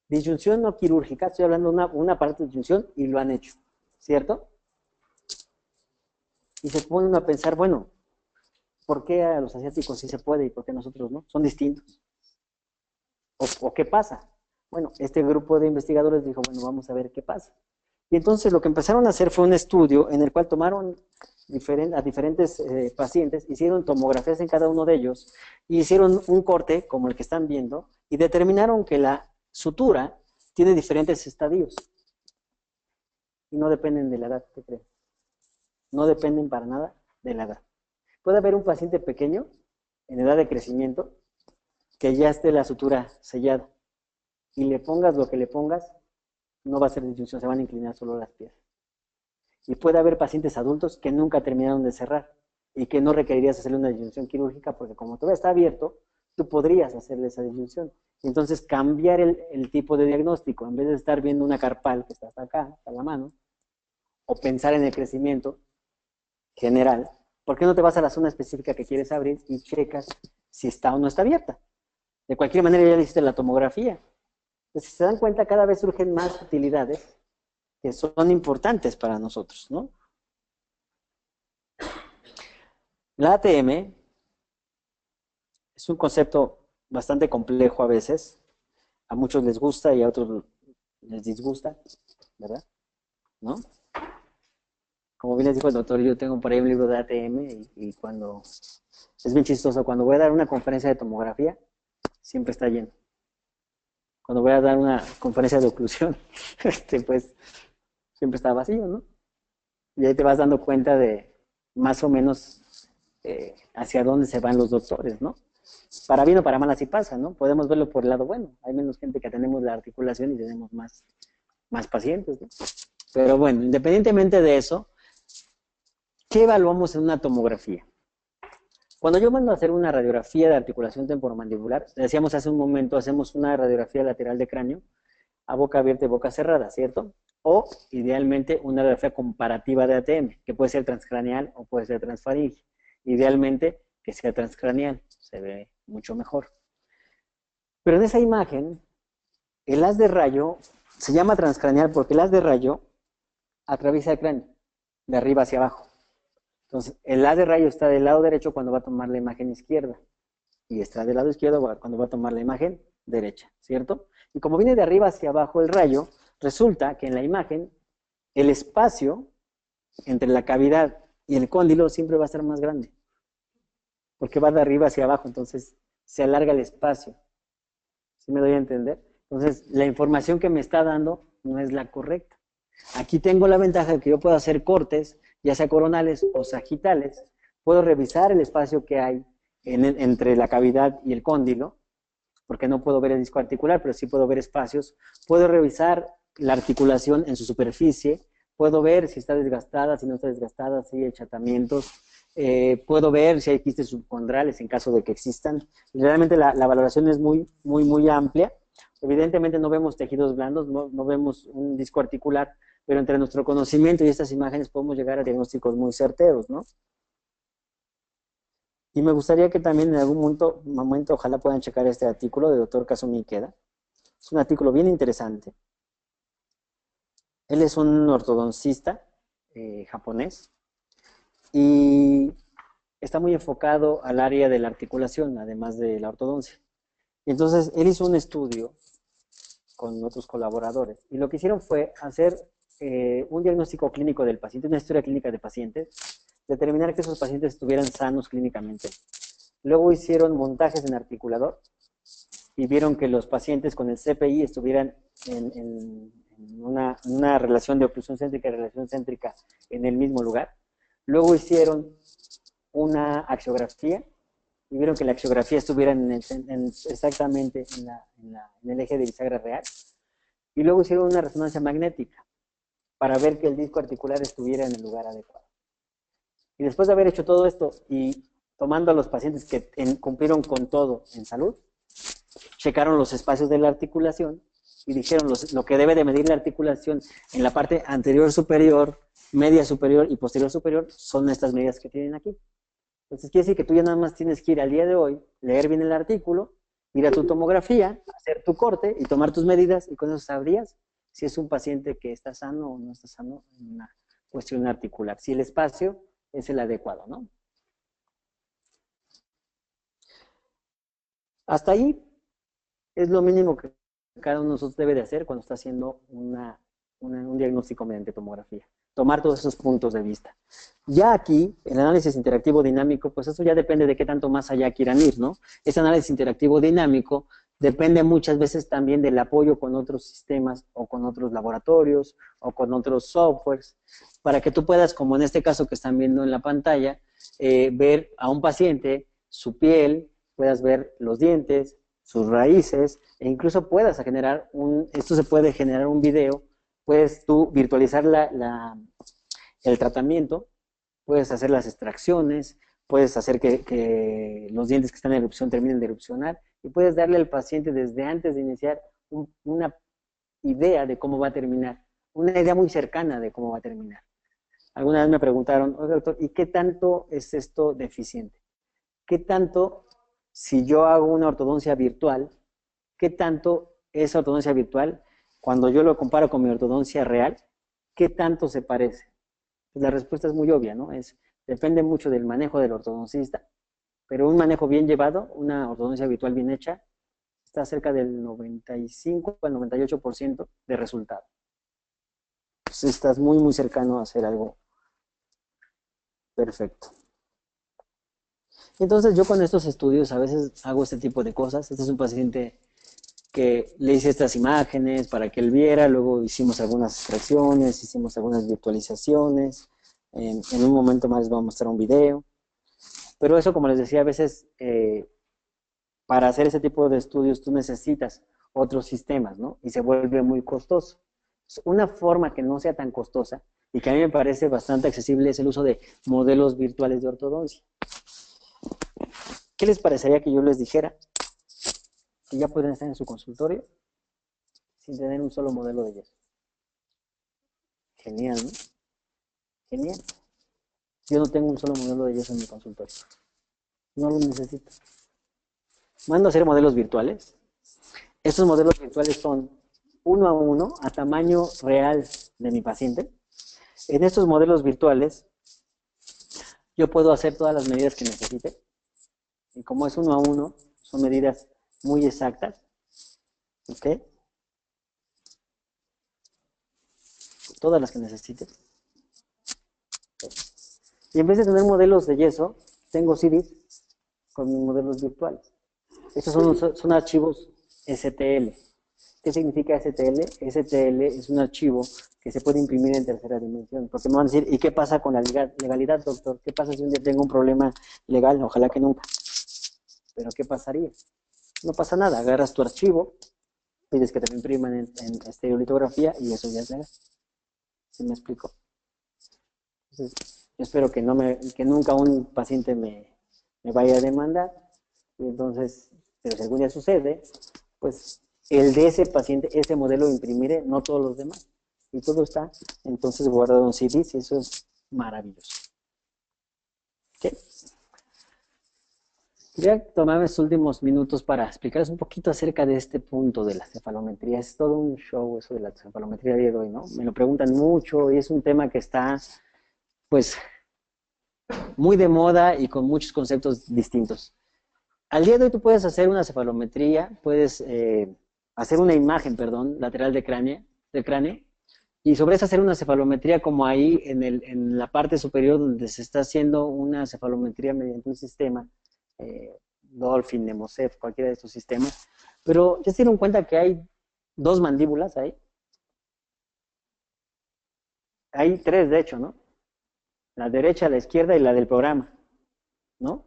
disyunción no quirúrgica, estoy hablando de una parte de disyunción y lo han hecho, ¿cierto? Y se ponen a pensar, bueno, ¿por qué a los asiáticos sí se puede y por qué a nosotros no? Son distintos. ¿O qué pasa? Bueno, este grupo de investigadores dijo, bueno, vamos a ver qué pasa. Y entonces lo que empezaron a hacer fue un estudio en el cual tomaron a diferentes pacientes, hicieron tomografías en cada uno de ellos, y hicieron un corte, como el que están viendo, y determinaron que la sutura tiene diferentes estadios. Y no dependen de la edad, ¿qué creen? No dependen para nada de la edad. Puede haber un paciente pequeño, en edad de crecimiento, que ya esté la sutura sellada, y le pongas lo que le pongas, no va a ser disyunción, se van a inclinar solo las piezas. Y puede haber pacientes adultos que nunca terminaron de cerrar y que no requerirías hacerle una disyunción quirúrgica porque como todavía está abierto, tú podrías hacerle esa disyunción. Y entonces cambiar el tipo de diagnóstico, en vez de estar viendo una carpal que está hasta acá, hasta la mano, o pensar en el crecimiento general, ¿por qué no te vas a la zona específica que quieres abrir y checas si está o no está abierta? De cualquier manera ya le hiciste la tomografía. Entonces, si se dan cuenta, cada vez surgen más utilidades que son importantes para nosotros, ¿no? La ATM es un concepto bastante complejo a veces. A muchos les gusta y a otros les disgusta, ¿verdad? ¿No? Como bien les dijo el doctor, yo tengo por ahí un libro de ATM y cuando... Es bien chistoso, cuando voy a dar una conferencia de tomografía, siempre está lleno. Cuando voy a dar una conferencia de oclusión, pues siempre está vacío, ¿no? Y ahí te vas dando cuenta de más o menos hacia dónde se van los doctores, ¿no? Para bien o para mal así pasa, ¿no? Podemos verlo por el lado bueno. Hay menos gente que atendemos la articulación y tenemos más pacientes, ¿no? Pero bueno, independientemente de eso, ¿qué evaluamos en una tomografía? Cuando yo mando a hacer una radiografía de articulación temporomandibular, decíamos hace un momento, hacemos una radiografía lateral de cráneo a boca abierta y boca cerrada, ¿cierto? O, idealmente, una radiografía comparativa de ATM, que puede ser transcraneal o puede ser transfaringe. Idealmente, que sea transcraneal, se ve mucho mejor. Pero en esa imagen, el haz de rayo se llama transcraneal porque el haz de rayo atraviesa el cráneo, de arriba hacia abajo. Entonces, el haz de rayo está del lado derecho cuando va a tomar la imagen izquierda y está del lado izquierdo cuando va a tomar la imagen derecha, ¿cierto? Y como viene de arriba hacia abajo el rayo, resulta que en la imagen el espacio entre la cavidad y el cóndilo siempre va a estar más grande, porque va de arriba hacia abajo, entonces se alarga el espacio. ¿Sí me doy a entender? Entonces, la información que me está dando no es la correcta. Aquí tengo la ventaja de que yo puedo hacer cortes, ya sea coronales o sagitales. Puedo revisar el espacio que hay entre la cavidad y el cóndilo, porque no puedo ver el disco articular, pero sí puedo ver espacios. Puedo revisar la articulación en su superficie. Puedo ver si está desgastada, si no está desgastada, si hay achatamientos. Puedo ver si hay quistes subcondrales en caso de que existan. Realmente la valoración es muy amplia. Evidentemente no vemos tejidos blandos, no vemos un disco articular, pero entre nuestro conocimiento y estas imágenes podemos llegar a diagnósticos muy certeros, ¿no? Y me gustaría que también en algún momento ojalá puedan checar este artículo del doctor Kazumi Ikeda. Es un artículo bien interesante. Él es un ortodoncista japonés y está muy enfocado al área de la articulación, además de la ortodoncia. Y entonces, él hizo un estudio con otros colaboradores y lo que hicieron fue hacer un diagnóstico clínico del paciente, una historia clínica de pacientes, determinar que esos pacientes estuvieran sanos clínicamente. Luego hicieron montajes en articulador y vieron que los pacientes con el CPI estuvieran en una relación de oclusión céntrica y relación céntrica en el mismo lugar. Luego hicieron una axiografía y vieron que la axiografía estuviera exactamente en el eje de bisagra real. Y luego hicieron una resonancia magnética para ver que el disco articular estuviera en el lugar adecuado. Y después de haber hecho todo esto y tomando a los pacientes que cumplieron con todo en salud, checaron los espacios de la articulación y dijeron lo que debe de medir la articulación en la parte anterior superior, media superior y posterior superior son estas medidas que tienen aquí. Entonces quiere decir que tú ya nada más tienes que ir al día de hoy, leer bien el artículo, ir a tu tomografía, hacer tu corte y tomar tus medidas y con eso sabrías si es un paciente que está sano o no está sano en una cuestión articular. Si el espacio es el adecuado, ¿no? Hasta ahí es lo mínimo que cada uno de nosotros debe de hacer cuando está haciendo un diagnóstico mediante tomografía. Tomar todos esos puntos de vista. Ya aquí, el análisis interactivo dinámico, pues eso ya depende de qué tanto más allá quieran ir, ¿no? Ese análisis interactivo dinámico depende muchas veces también del apoyo con otros sistemas o con otros laboratorios o con otros softwares, para que tú puedas, como en este caso que están viendo en la pantalla, ver a un paciente, su piel, puedas ver los dientes, sus raíces, e incluso puedas generar esto se puede generar un video, puedes tú virtualizar el tratamiento, puedes hacer las extracciones, puedes hacer que los dientes que están en erupción terminen de erupcionar y puedes darle al paciente desde antes de iniciar una idea de cómo va a terminar, una idea muy cercana de cómo va a terminar. Alguna vez me preguntaron, oye doctor, ¿y qué tanto es esto deficiente? ¿Qué tanto, si yo hago una ortodoncia virtual, qué tanto esa ortodoncia virtual, cuando yo lo comparo con mi ortodoncia real, qué tanto se parece? Pues la respuesta es muy obvia, ¿no? Depende mucho del manejo del ortodoncista, pero un manejo bien llevado, una ortodoncia virtual bien hecha, está cerca del 95 al 98% de resultado. Pues estás muy cercano a hacer algo perfecto. Entonces yo con estos estudios a veces hago este tipo de cosas. Este es un paciente que le hice estas imágenes para que él viera, luego hicimos algunas extracciones, hicimos algunas virtualizaciones, en un momento más les voy a mostrar un video, pero eso, como les decía, a veces para hacer ese tipo de estudios tú necesitas otros sistemas, ¿no? Y se vuelve muy costoso. Una forma que no sea tan costosa y que a mí me parece bastante accesible es el uso de modelos virtuales de ortodoncia. ¿Qué les parecería que yo les dijera que ya pueden estar en su consultorio sin tener un solo modelo de yeso? Genial, ¿no? Genial. Yo no tengo un solo modelo de yeso en mi consultorio. No lo necesito. Mando a hacer modelos virtuales. Estos modelos virtuales son 1 a 1 a tamaño real de mi paciente. En estos modelos virtuales yo puedo hacer todas las medidas que necesite. Y como es 1 a 1, son medidas muy exactas. ¿Ok? Todas las que necesite. Y en vez de tener modelos de yeso, tengo CDs con mis modelos virtuales. Estos son archivos STL. ¿Qué significa STL? STL es un archivo que se puede imprimir en tercera dimensión. Porque me van a decir, ¿y qué pasa con la legalidad, doctor? ¿Qué pasa si un día tengo un problema legal? Ojalá que nunca. Pero ¿qué pasaría? No pasa nada. Agarras tu archivo, pides que te lo impriman en estereolitografía y eso ya es legal. ¿Sí me explico? Entonces, yo espero que nunca un paciente me vaya a demandar. Y entonces, pero si algún día sucede, pues el de ese paciente, ese modelo imprimiré, no todos los demás. Y todo está entonces guardado en CDs y eso es maravilloso. ¿Okay? Voy a tomarme estos últimos minutos para explicarles un poquito acerca de este punto de la cefalometría. Es todo un show eso de la cefalometría de hoy, ¿no? Me lo preguntan mucho y es un tema que está, pues, muy de moda y con muchos conceptos distintos. Al día de hoy tú puedes hacer una cefalometría, puedes hacer una imagen, perdón, lateral del cráneo, y sobre esa hacer una cefalometría como ahí en la parte superior donde se está haciendo una cefalometría mediante un sistema, Dolphin, Nemocef, cualquiera de estos sistemas. Pero ya se dieron cuenta que hay dos mandíbulas ahí. Hay tres, de hecho, ¿no? La derecha, la izquierda y la del programa, ¿no?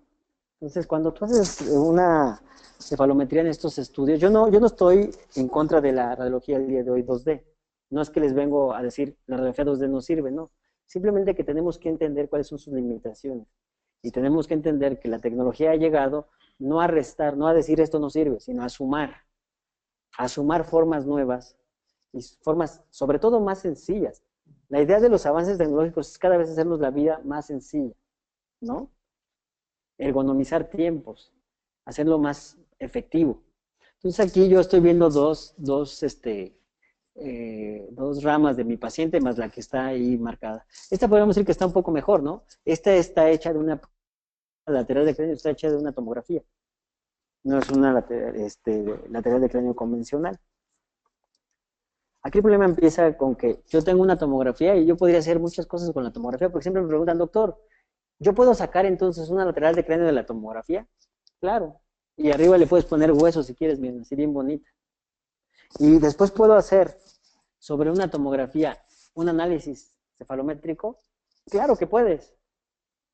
Entonces, cuando tú haces una cefalometría en estos estudios, yo no estoy en contra de la radiología del día de hoy 2D. No es que les vengo a decir la radiología 2D no sirve, no. Simplemente que tenemos que entender cuáles son sus limitaciones. Y tenemos que entender que la tecnología ha llegado no a restar, no a decir esto no sirve, sino a sumar formas nuevas y formas, sobre todo, más sencillas. La idea de los avances tecnológicos es cada vez hacernos la vida más sencilla, ¿no? Ergonomizar tiempos, hacerlo más efectivo. Entonces aquí yo estoy viendo dos ramas de mi paciente más la que está ahí marcada. Esta podríamos decir que está un poco mejor, ¿no? Esta está hecha de una lateral de cráneo, está hecha de una tomografía. No es una lateral de cráneo convencional. Aquí el problema empieza con que yo tengo una tomografía y yo podría hacer muchas cosas con la tomografía, porque siempre me preguntan, doctor, ¿yo puedo sacar entonces una lateral de cráneo de la tomografía? Claro. Y arriba le puedes poner huesos si quieres, miren, así bien bonita. Y después puedo hacer sobre una tomografía un análisis cefalométrico. Claro que puedes,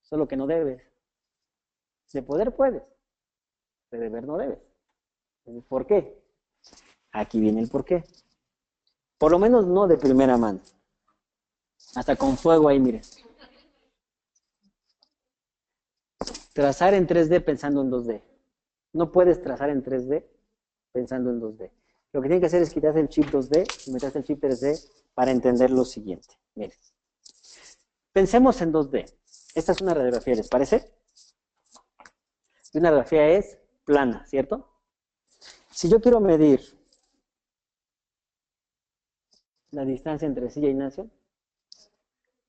solo que no debes. De poder puedes, de deber no debes. ¿Por qué? Aquí viene el por qué. Por lo menos no de primera mano. Hasta con fuego ahí, miren. Trazar en 3D pensando en 2D. No puedes trazar en 3D pensando en 2D. Lo que tienes que hacer es quitarse el chip 2D y meterse el chip 3D para entender lo siguiente. Miren. Pensemos en 2D. Esta es una radiografía, ¿les parece? Y una radiografía es plana, ¿cierto? Si yo quiero medir la distancia entre silla y nación,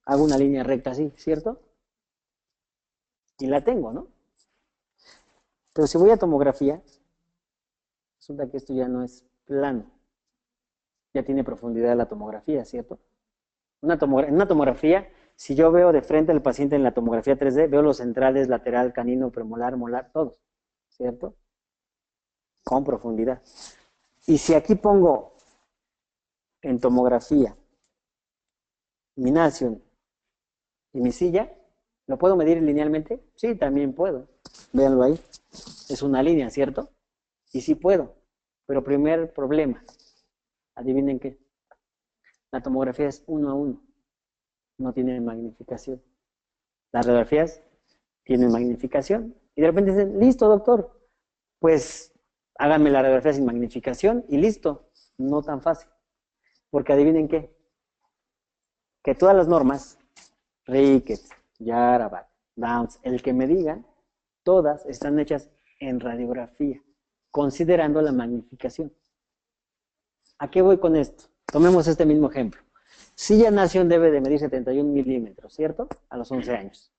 hago una línea recta así, ¿cierto? Y la tengo, ¿no? Pero si voy a tomografía, resulta que esto ya no es plano. Ya tiene profundidad la tomografía, ¿cierto? En una tomografía, si yo veo de frente al paciente en la tomografía 3D, veo los centrales, lateral, canino, premolar, molar, todos, ¿cierto? Con profundidad. Y si aquí pongo en tomografía mi nación y mi silla, ¿lo puedo medir linealmente? Sí, también puedo. Véanlo ahí. Es una línea, ¿cierto? Y sí puedo, pero primer problema, adivinen qué, la tomografía es 1:1, no tiene magnificación. Las radiografías tienen magnificación. Y de repente dicen, listo, doctor, pues háganme la radiografía sin magnificación y listo. No tan fácil. Porque adivinen qué, que todas las normas, Ricketts, Yarabat, Downs, el que me diga, todas están hechas en radiografía, considerando la magnificación. ¿A qué voy con esto? Tomemos este mismo ejemplo. Silla Nación debe de medir 71 milímetros, ¿cierto? A los 11 años.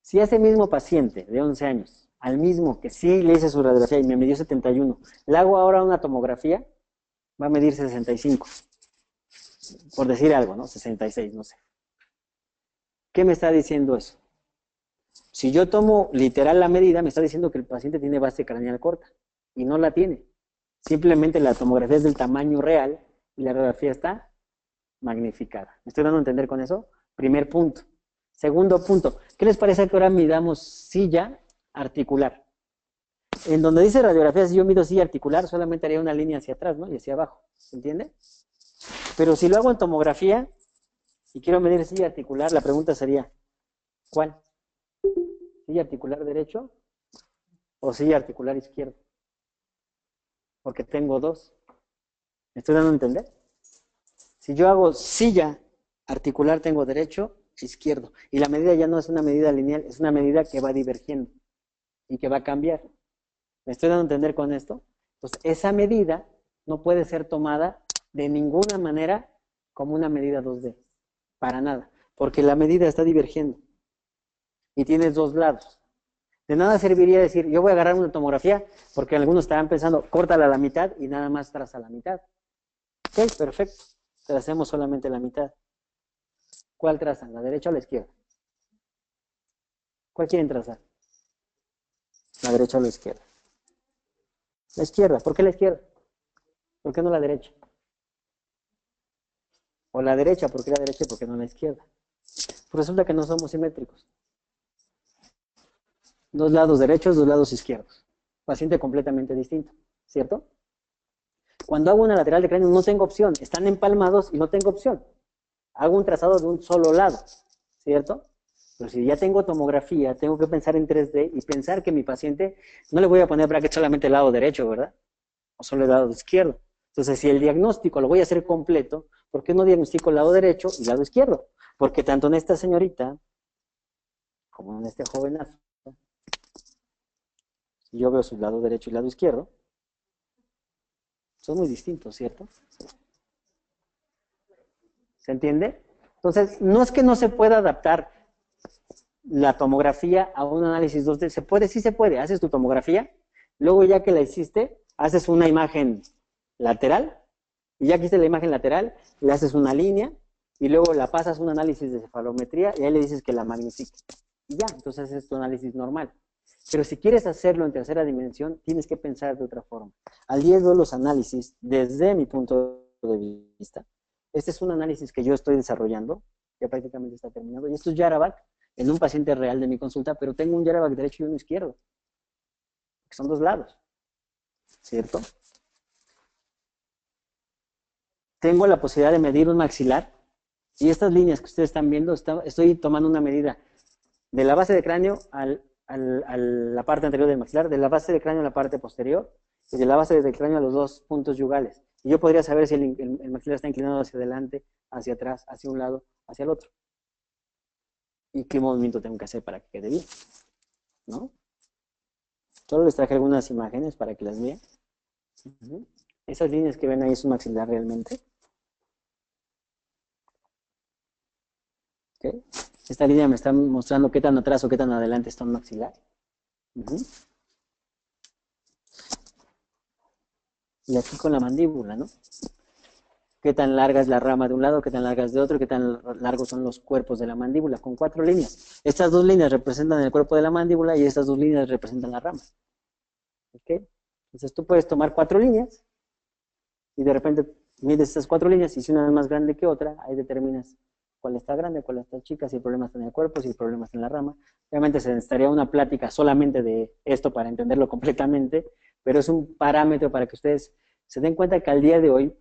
Si a ese mismo paciente de 11 años, al mismo que sí le hice su radiografía y me midió 71, le hago ahora una tomografía, va a medir 65. Por decir algo, ¿no? 66, no sé. ¿Qué me está diciendo eso? Si yo tomo literal la medida, me está diciendo que el paciente tiene base craneal corta y no la tiene. Simplemente la tomografía es del tamaño real y la radiografía está magnificada. ¿Me estoy dando a entender con eso? Primer punto. Segundo punto, ¿qué les parece que ahora midamos silla articular? En donde dice radiografía, si yo mido silla articular, solamente haría una línea hacia atrás, ¿no? Y hacia abajo, ¿se entiende? Pero si lo hago en tomografía y quiero medir silla articular, la pregunta sería, ¿cuál? ¿Silla articular derecho o silla articular izquierdo? Porque tengo dos. ¿Me estoy dando a entender? Si yo hago silla articular, tengo derecho, izquierdo. Y la medida ya no es una medida lineal, es una medida que va divergiendo y que va a cambiar. ¿Me estoy dando a entender con esto? Entonces, esa medida no puede ser tomada de ninguna manera como una medida 2D. Para nada. Porque la medida está divergiendo. Y tienes dos lados. De nada serviría decir, yo voy a agarrar una tomografía, porque algunos estarán pensando, córtala a la mitad y nada más traza la mitad. Ok, perfecto. Tracemos solamente la mitad. ¿Cuál trazan? ¿La derecha o la izquierda? ¿Cuál quieren trazar? ¿La derecha o la izquierda? La izquierda. ¿Por qué la izquierda? ¿Por qué no la derecha? O la derecha, ¿por qué la derecha y por qué no la izquierda? Pues resulta que no somos simétricos. Dos lados derechos, dos lados izquierdos. Paciente completamente distinto, ¿cierto? Cuando hago una lateral de cráneo no tengo opción. Están empalmados y no tengo opción. Hago un trazado de un solo lado, ¿cierto? Pero si ya tengo tomografía, tengo que pensar en 3D y pensar que mi paciente, no le voy a poner bracket solamente el lado derecho, ¿verdad? O solo el lado izquierdo. Entonces, si el diagnóstico lo voy a hacer completo, ¿por qué no diagnostico el lado derecho y el lado izquierdo? Porque tanto en esta señorita como en este jovenazo, si yo veo su lado derecho y lado izquierdo, son muy distintos, ¿cierto? ¿Se entiende? Entonces, no es que no se pueda adaptar la tomografía a un análisis 2D. ¿Se puede? Sí se puede. Haces tu tomografía, luego ya que la hiciste, haces una imagen lateral, y ya que hiciste la imagen lateral, le haces una línea, y luego la pasas a un análisis de cefalometría, y ahí le dices que la magnifique. Y ya, entonces es tu análisis normal. Pero si quieres hacerlo en tercera dimensión, tienes que pensar de otra forma. Al día de hoy los análisis, desde mi punto de vista, este es un análisis que yo estoy desarrollando, ya prácticamente está terminado, y esto es Yarabac, en un paciente real de mi consulta, pero tengo un Yarabac derecho y uno izquierdo, que son dos lados, ¿cierto? Tengo la posibilidad de medir un maxilar, y estas líneas que ustedes están viendo, estoy tomando una medida de la base de cráneo a la parte anterior del maxilar, de la base de cráneo a la parte posterior, y de la base del cráneo a los dos puntos yugales. Y yo podría saber si el maxilar está inclinado hacia adelante, hacia atrás, hacia un lado, hacia el otro. Y qué movimiento tengo que hacer para que quede bien, ¿no? Solo les traje algunas imágenes para que las vean. Esas líneas que ven ahí es un maxilar realmente. ¿Okay? Esta línea me está mostrando qué tan atrás o qué tan adelante está un maxilar. Y aquí con la mandíbula, ¿no? Qué tan larga es la rama de un lado, qué tan larga es de otro, qué tan largos son los cuerpos de la mandíbula, con 4 líneas. Estas dos líneas representan el cuerpo de la mandíbula y estas dos líneas representan la rama. ¿Ok? Entonces tú puedes tomar 4 líneas y de repente mides estas 4 líneas y si una es más grande que otra, ahí determinas cuál está grande, cuál está chica, si el problema está en el cuerpo, si el problema está en la rama. Obviamente se necesitaría una plática solamente de esto para entenderlo completamente, pero es un parámetro para que ustedes se den cuenta que al día de hoy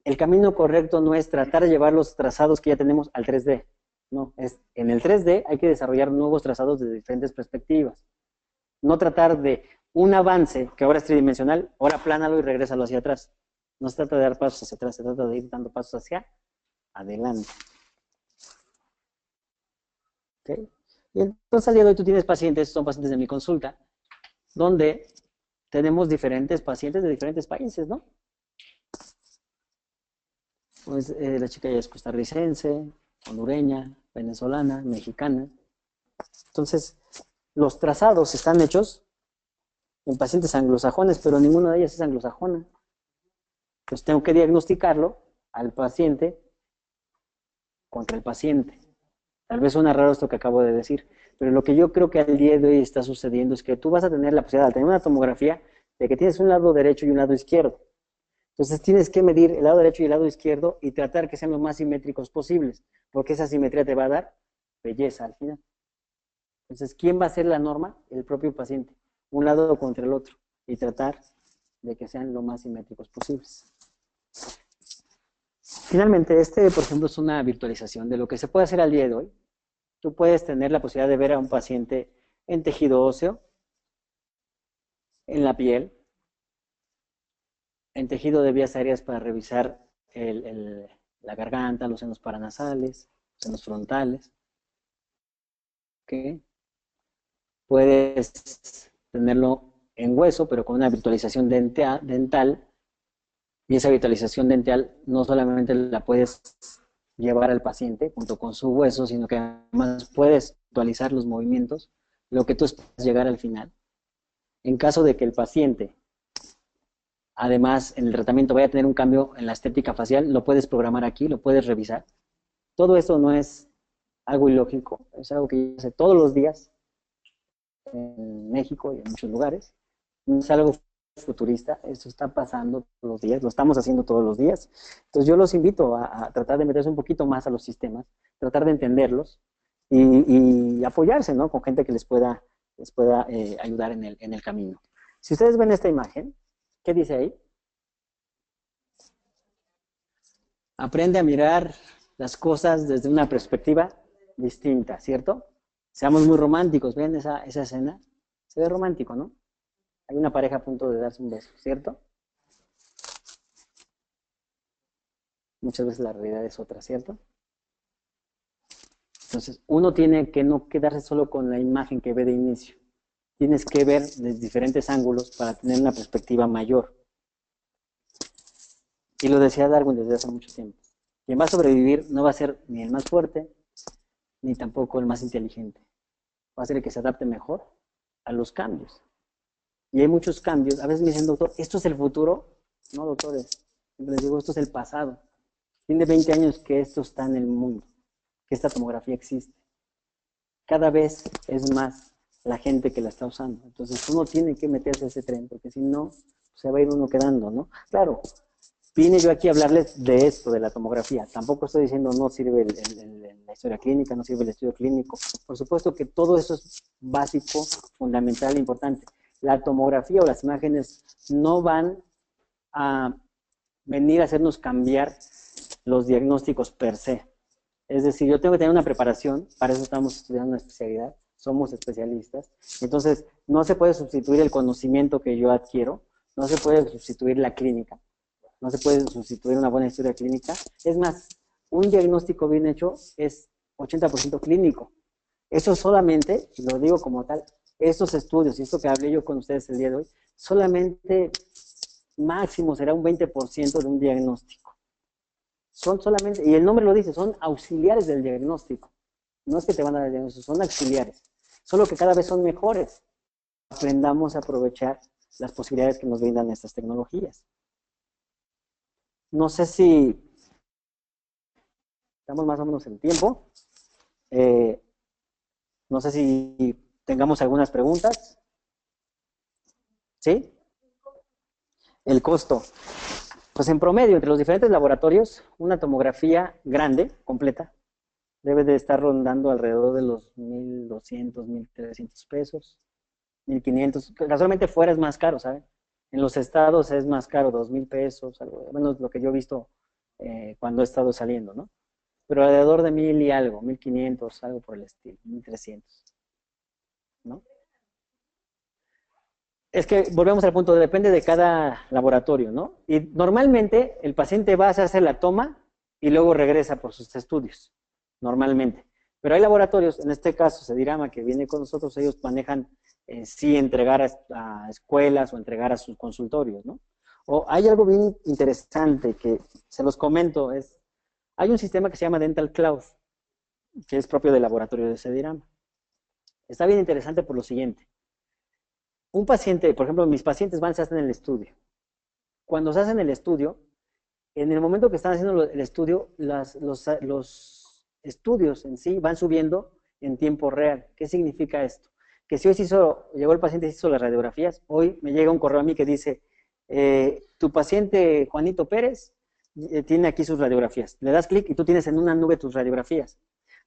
el camino correcto no es tratar de llevar los trazados que ya tenemos al 3D. No, es en el 3D hay que desarrollar nuevos trazados desde diferentes perspectivas. No tratar de un avance que ahora es tridimensional, ahora plánalo y regrésalo hacia atrás. No se trata de dar pasos hacia atrás, se trata de ir dando pasos hacia adelante. ¿Okay? Y entonces al día de hoy tú tienes pacientes, son pacientes de mi consulta, donde tenemos diferentes pacientes de diferentes países, ¿no? Pues la chica ya es costarricense, hondureña, venezolana, mexicana. Entonces, los trazados están hechos en pacientes anglosajones, pero ninguna de ellas es anglosajona. Entonces tengo que diagnosticarlo al paciente contra el paciente. Tal vez suena raro esto que acabo de decir, pero lo que yo creo que al día de hoy está sucediendo es que tú vas a tener la posibilidad de tener una tomografía de que tienes un lado derecho y un lado izquierdo. Entonces tienes que medir el lado derecho y el lado izquierdo y tratar que sean lo más simétricos posibles, porque esa simetría te va a dar belleza al final. Entonces, ¿quién va a ser la norma? El propio paciente, un lado contra el otro, y tratar de que sean lo más simétricos posibles. Finalmente, por ejemplo, es una virtualización de lo que se puede hacer al día de hoy. Tú puedes tener la posibilidad de ver a un paciente en tejido óseo, en la piel, en tejido de vías aéreas para revisar la garganta, los senos paranasales, los senos frontales. ¿Okay? Puedes tenerlo en hueso, pero con una virtualización dental. Y esa virtualización dental no solamente la puedes llevar al paciente junto con su hueso, sino que además puedes virtualizar los movimientos, lo que tú esperas llegar al final. En caso de que el paciente, además, en el tratamiento vaya a tener un cambio en la estética facial, lo puedes programar aquí, lo puedes revisar. Todo esto no es algo ilógico, es algo que yo hace todos los días en México y en muchos lugares. No es algo futurista, esto está pasando todos los días, lo estamos haciendo todos los días. Entonces yo los invito a tratar de meterse un poquito más a los sistemas, tratar de entenderlos y apoyarse, ¿no? Con gente que les pueda ayudar en el camino. Si ustedes ven esta imagen, ¿qué dice ahí? Aprende a mirar las cosas desde una perspectiva distinta, ¿cierto? Seamos muy románticos, ¿ven esa escena? Se ve romántico, ¿no? Hay una pareja a punto de darse un beso, ¿cierto? Muchas veces la realidad es otra, ¿cierto? Entonces, uno tiene que no quedarse solo con la imagen que ve de inicio. Tienes que ver desde diferentes ángulos para tener una perspectiva mayor. Y lo decía Darwin desde hace mucho tiempo. Quien va a sobrevivir no va a ser ni el más fuerte, ni tampoco el más inteligente. Va a ser el que se adapte mejor a los cambios. Y hay muchos cambios. A veces me dicen, doctor, ¿esto es el futuro? No, doctores. Siempre les digo, esto es el pasado. Tiene 20 años que esto está en el mundo, que esta tomografía existe. Cada vez es más la gente que la está usando. Entonces uno tiene que meterse a ese tren, porque si no, se va a ir uno quedando, ¿no? Claro, vine yo aquí a hablarles de esto, de la tomografía. Tampoco estoy diciendo no sirve la historia clínica, no sirve el estudio clínico. Por supuesto que todo eso es básico, fundamental e importante. La tomografía o las imágenes no van a venir a hacernos cambiar los diagnósticos per se. Es decir, yo tengo que tener una preparación, para eso estamos estudiando una especialidad, somos especialistas. Entonces, no se puede sustituir el conocimiento que yo adquiero, no se puede sustituir la clínica, no se puede sustituir una buena historia clínica. Es más, un diagnóstico bien hecho es 80% clínico. Eso solamente, y lo digo como tal, estos estudios y esto que hablé yo con ustedes el día de hoy, solamente máximo será un 20% de un diagnóstico. Son solamente, y el nombre lo dice, son auxiliares del diagnóstico. No es que te van a dar el diagnóstico, son auxiliares. Solo que cada vez son mejores. Aprendamos a aprovechar las posibilidades que nos brindan estas tecnologías. No sé si estamos más o menos en tiempo. No sé si tengamos algunas preguntas. ¿Sí? El costo. Pues en promedio, entre los diferentes laboratorios, una tomografía grande, completa, debe de estar rondando alrededor de los 1,200, 1,300 pesos. 1,500. Casualmente fuera es más caro, ¿saben? En los estados es más caro, 2,000 pesos, algo, menos lo que yo he visto cuando he estado saliendo, ¿no? Pero alrededor de 1,000 y algo, 1,500, algo por el estilo, 1,300, ¿no? Es que volvemos al punto, depende de cada laboratorio, ¿no? Y normalmente el paciente va a hacerse la toma y luego regresa por sus estudios, normalmente. Pero hay laboratorios, en este caso Cedirama, que viene con nosotros, ellos manejan sí entregar a escuelas o entregar a sus consultorios, ¿no? O hay algo bien interesante que se los comento, hay un sistema que se llama Dental Cloud, que es propio del laboratorio de Cedirama. Está bien interesante por lo siguiente. Un paciente, por ejemplo, mis pacientes se hacen el estudio. Cuando se hacen el estudio, en el momento que están haciendo el estudio, los estudios en sí van subiendo en tiempo real. ¿Qué significa esto? Que si hoy llegó el paciente y se hizo las radiografías, hoy me llega un correo a mí que dice, tu paciente Juanito Pérez tiene aquí sus radiografías. Le das clic y tú tienes en una nube tus radiografías.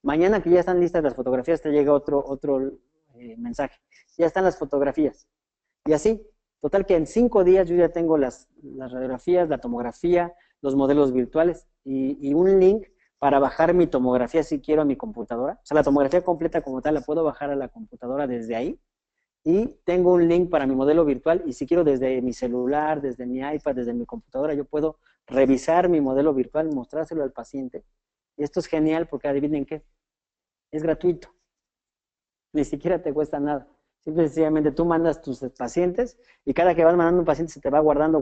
Mañana que ya están listas las fotografías, te llega otro mensaje. Ya están las fotografías. Y así, total que en 5 días yo ya tengo las radiografías, la tomografía, los modelos virtuales y un link para bajar mi tomografía si quiero a mi computadora. O sea, la tomografía completa como tal la puedo bajar a la computadora desde ahí. Y tengo un link para mi modelo virtual y si quiero desde mi celular, desde mi iPad, desde mi computadora, yo puedo revisar mi modelo virtual, mostrárselo al paciente. Y esto es genial porque adivinen qué, es gratuito. Ni siquiera te cuesta nada. Simple y sencillamente tú mandas tus pacientes y cada que vas mandando un paciente se te va guardando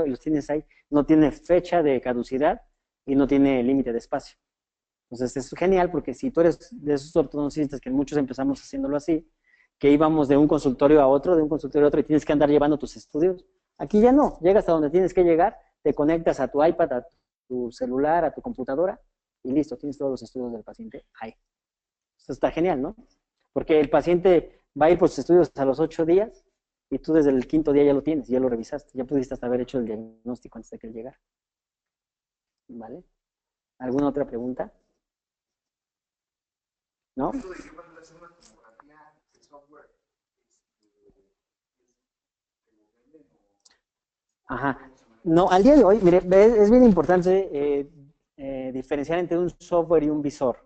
y los tienes ahí. No tiene fecha de caducidad y no tiene límite de espacio. Entonces es genial porque si tú eres de esos ortodoncistas que muchos empezamos haciéndolo así, que íbamos de un consultorio a otro, y tienes que andar llevando tus estudios, aquí ya no. Llegas a donde tienes que llegar, te conectas a tu iPad, a tu celular, a tu computadora y listo, tienes todos los estudios del paciente ahí. Eso está genial, ¿no? Porque el paciente va a ir por sus estudios a los 8 días y tú desde el 5.º día ya lo tienes, ya lo revisaste, ya pudiste hasta haber hecho el diagnóstico antes de que él llegara. ¿Vale? ¿Alguna otra pregunta? ¿No? Ajá. No, al día de hoy, mire, es bien importante diferenciar entre un software y un visor,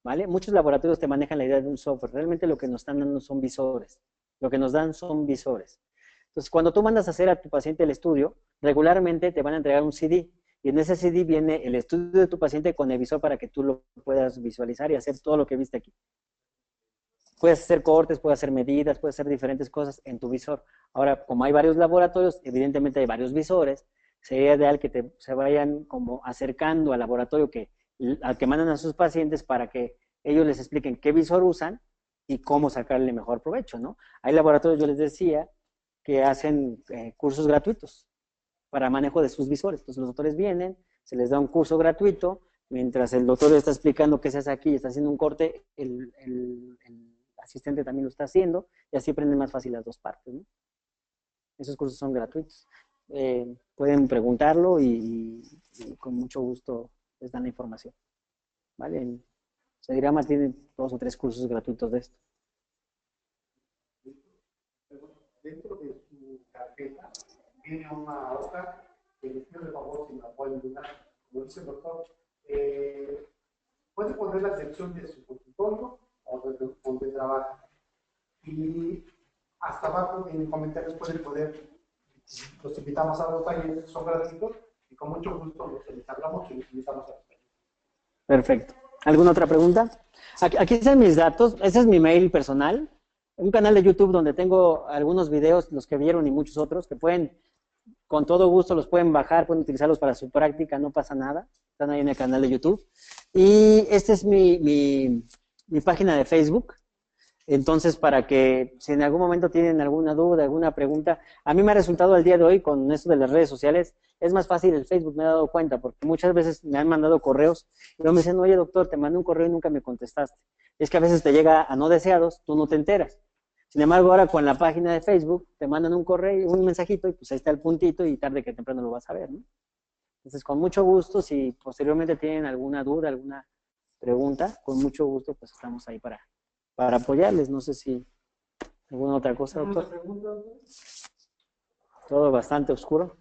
¿vale? Muchos laboratorios te manejan la idea de un software. Realmente lo que nos están dando son visores. Lo que nos dan son visores. Entonces, cuando tú mandas a hacer a tu paciente el estudio, regularmente te van a entregar un CD. Y en ese CD viene el estudio de tu paciente con el visor para que tú lo puedas visualizar y hacer todo lo que viste aquí. Puedes hacer cortes, puedes hacer medidas, puedes hacer diferentes cosas en tu visor. Ahora, como hay varios laboratorios, evidentemente hay varios visores, sería ideal que se vayan como acercando al laboratorio al que mandan a sus pacientes para que ellos les expliquen qué visor usan y cómo sacarle mejor provecho, ¿no? Hay laboratorios, yo les decía, que hacen cursos gratuitos para manejo de sus visores. Entonces los doctores vienen, se les da un curso gratuito, mientras el doctor está explicando qué se hace aquí y está haciendo un corte, el asistente también lo está haciendo y así aprenden más fácil las dos partes, ¿no? Esos cursos son gratuitos. Pueden preguntarlo y con mucho gusto les dan la información. ¿Vale? Cedirama tiene 2 o 3 cursos gratuitos de esto. Dentro de su carpeta viene una hoja que les pido de favor si me la pueden ayudar. Como dice el doctor, puede poner la sección de su consultorio o de donde trabaja. Y hasta abajo en comentarios pueden poder, los invitamos a los talleres, son gratuitos y con mucho gusto les hablamos y los invitamos a los talleres. Perfecto. ¿Alguna otra pregunta? Aquí están mis datos. Ese es mi mail personal. Un canal de YouTube donde tengo algunos videos, los que vieron y muchos otros, que pueden, con todo gusto, los pueden bajar, pueden utilizarlos para su práctica, no pasa nada. Están ahí en el canal de YouTube. Y esta es mi página de Facebook. Entonces, para que si en algún momento tienen alguna duda, alguna pregunta, a mí me ha resultado al día de hoy con esto de las redes sociales, es más fácil el Facebook, me he dado cuenta, porque muchas veces me han mandado correos y luego me dicen, oye doctor, te mandé un correo y nunca me contestaste. Es que a veces te llega a no deseados, tú no te enteras. Sin embargo, ahora con la página de Facebook te mandan un correo, un mensajito y pues ahí está el puntito y tarde que temprano lo vas a ver, ¿no? Entonces, con mucho gusto, si posteriormente tienen alguna duda, alguna pregunta, con mucho gusto, pues estamos ahí para apoyarles. No sé si ¿Alguna otra cosa, ¿Alguna doctor? otra pregunta, doctor? Todo bastante oscuro.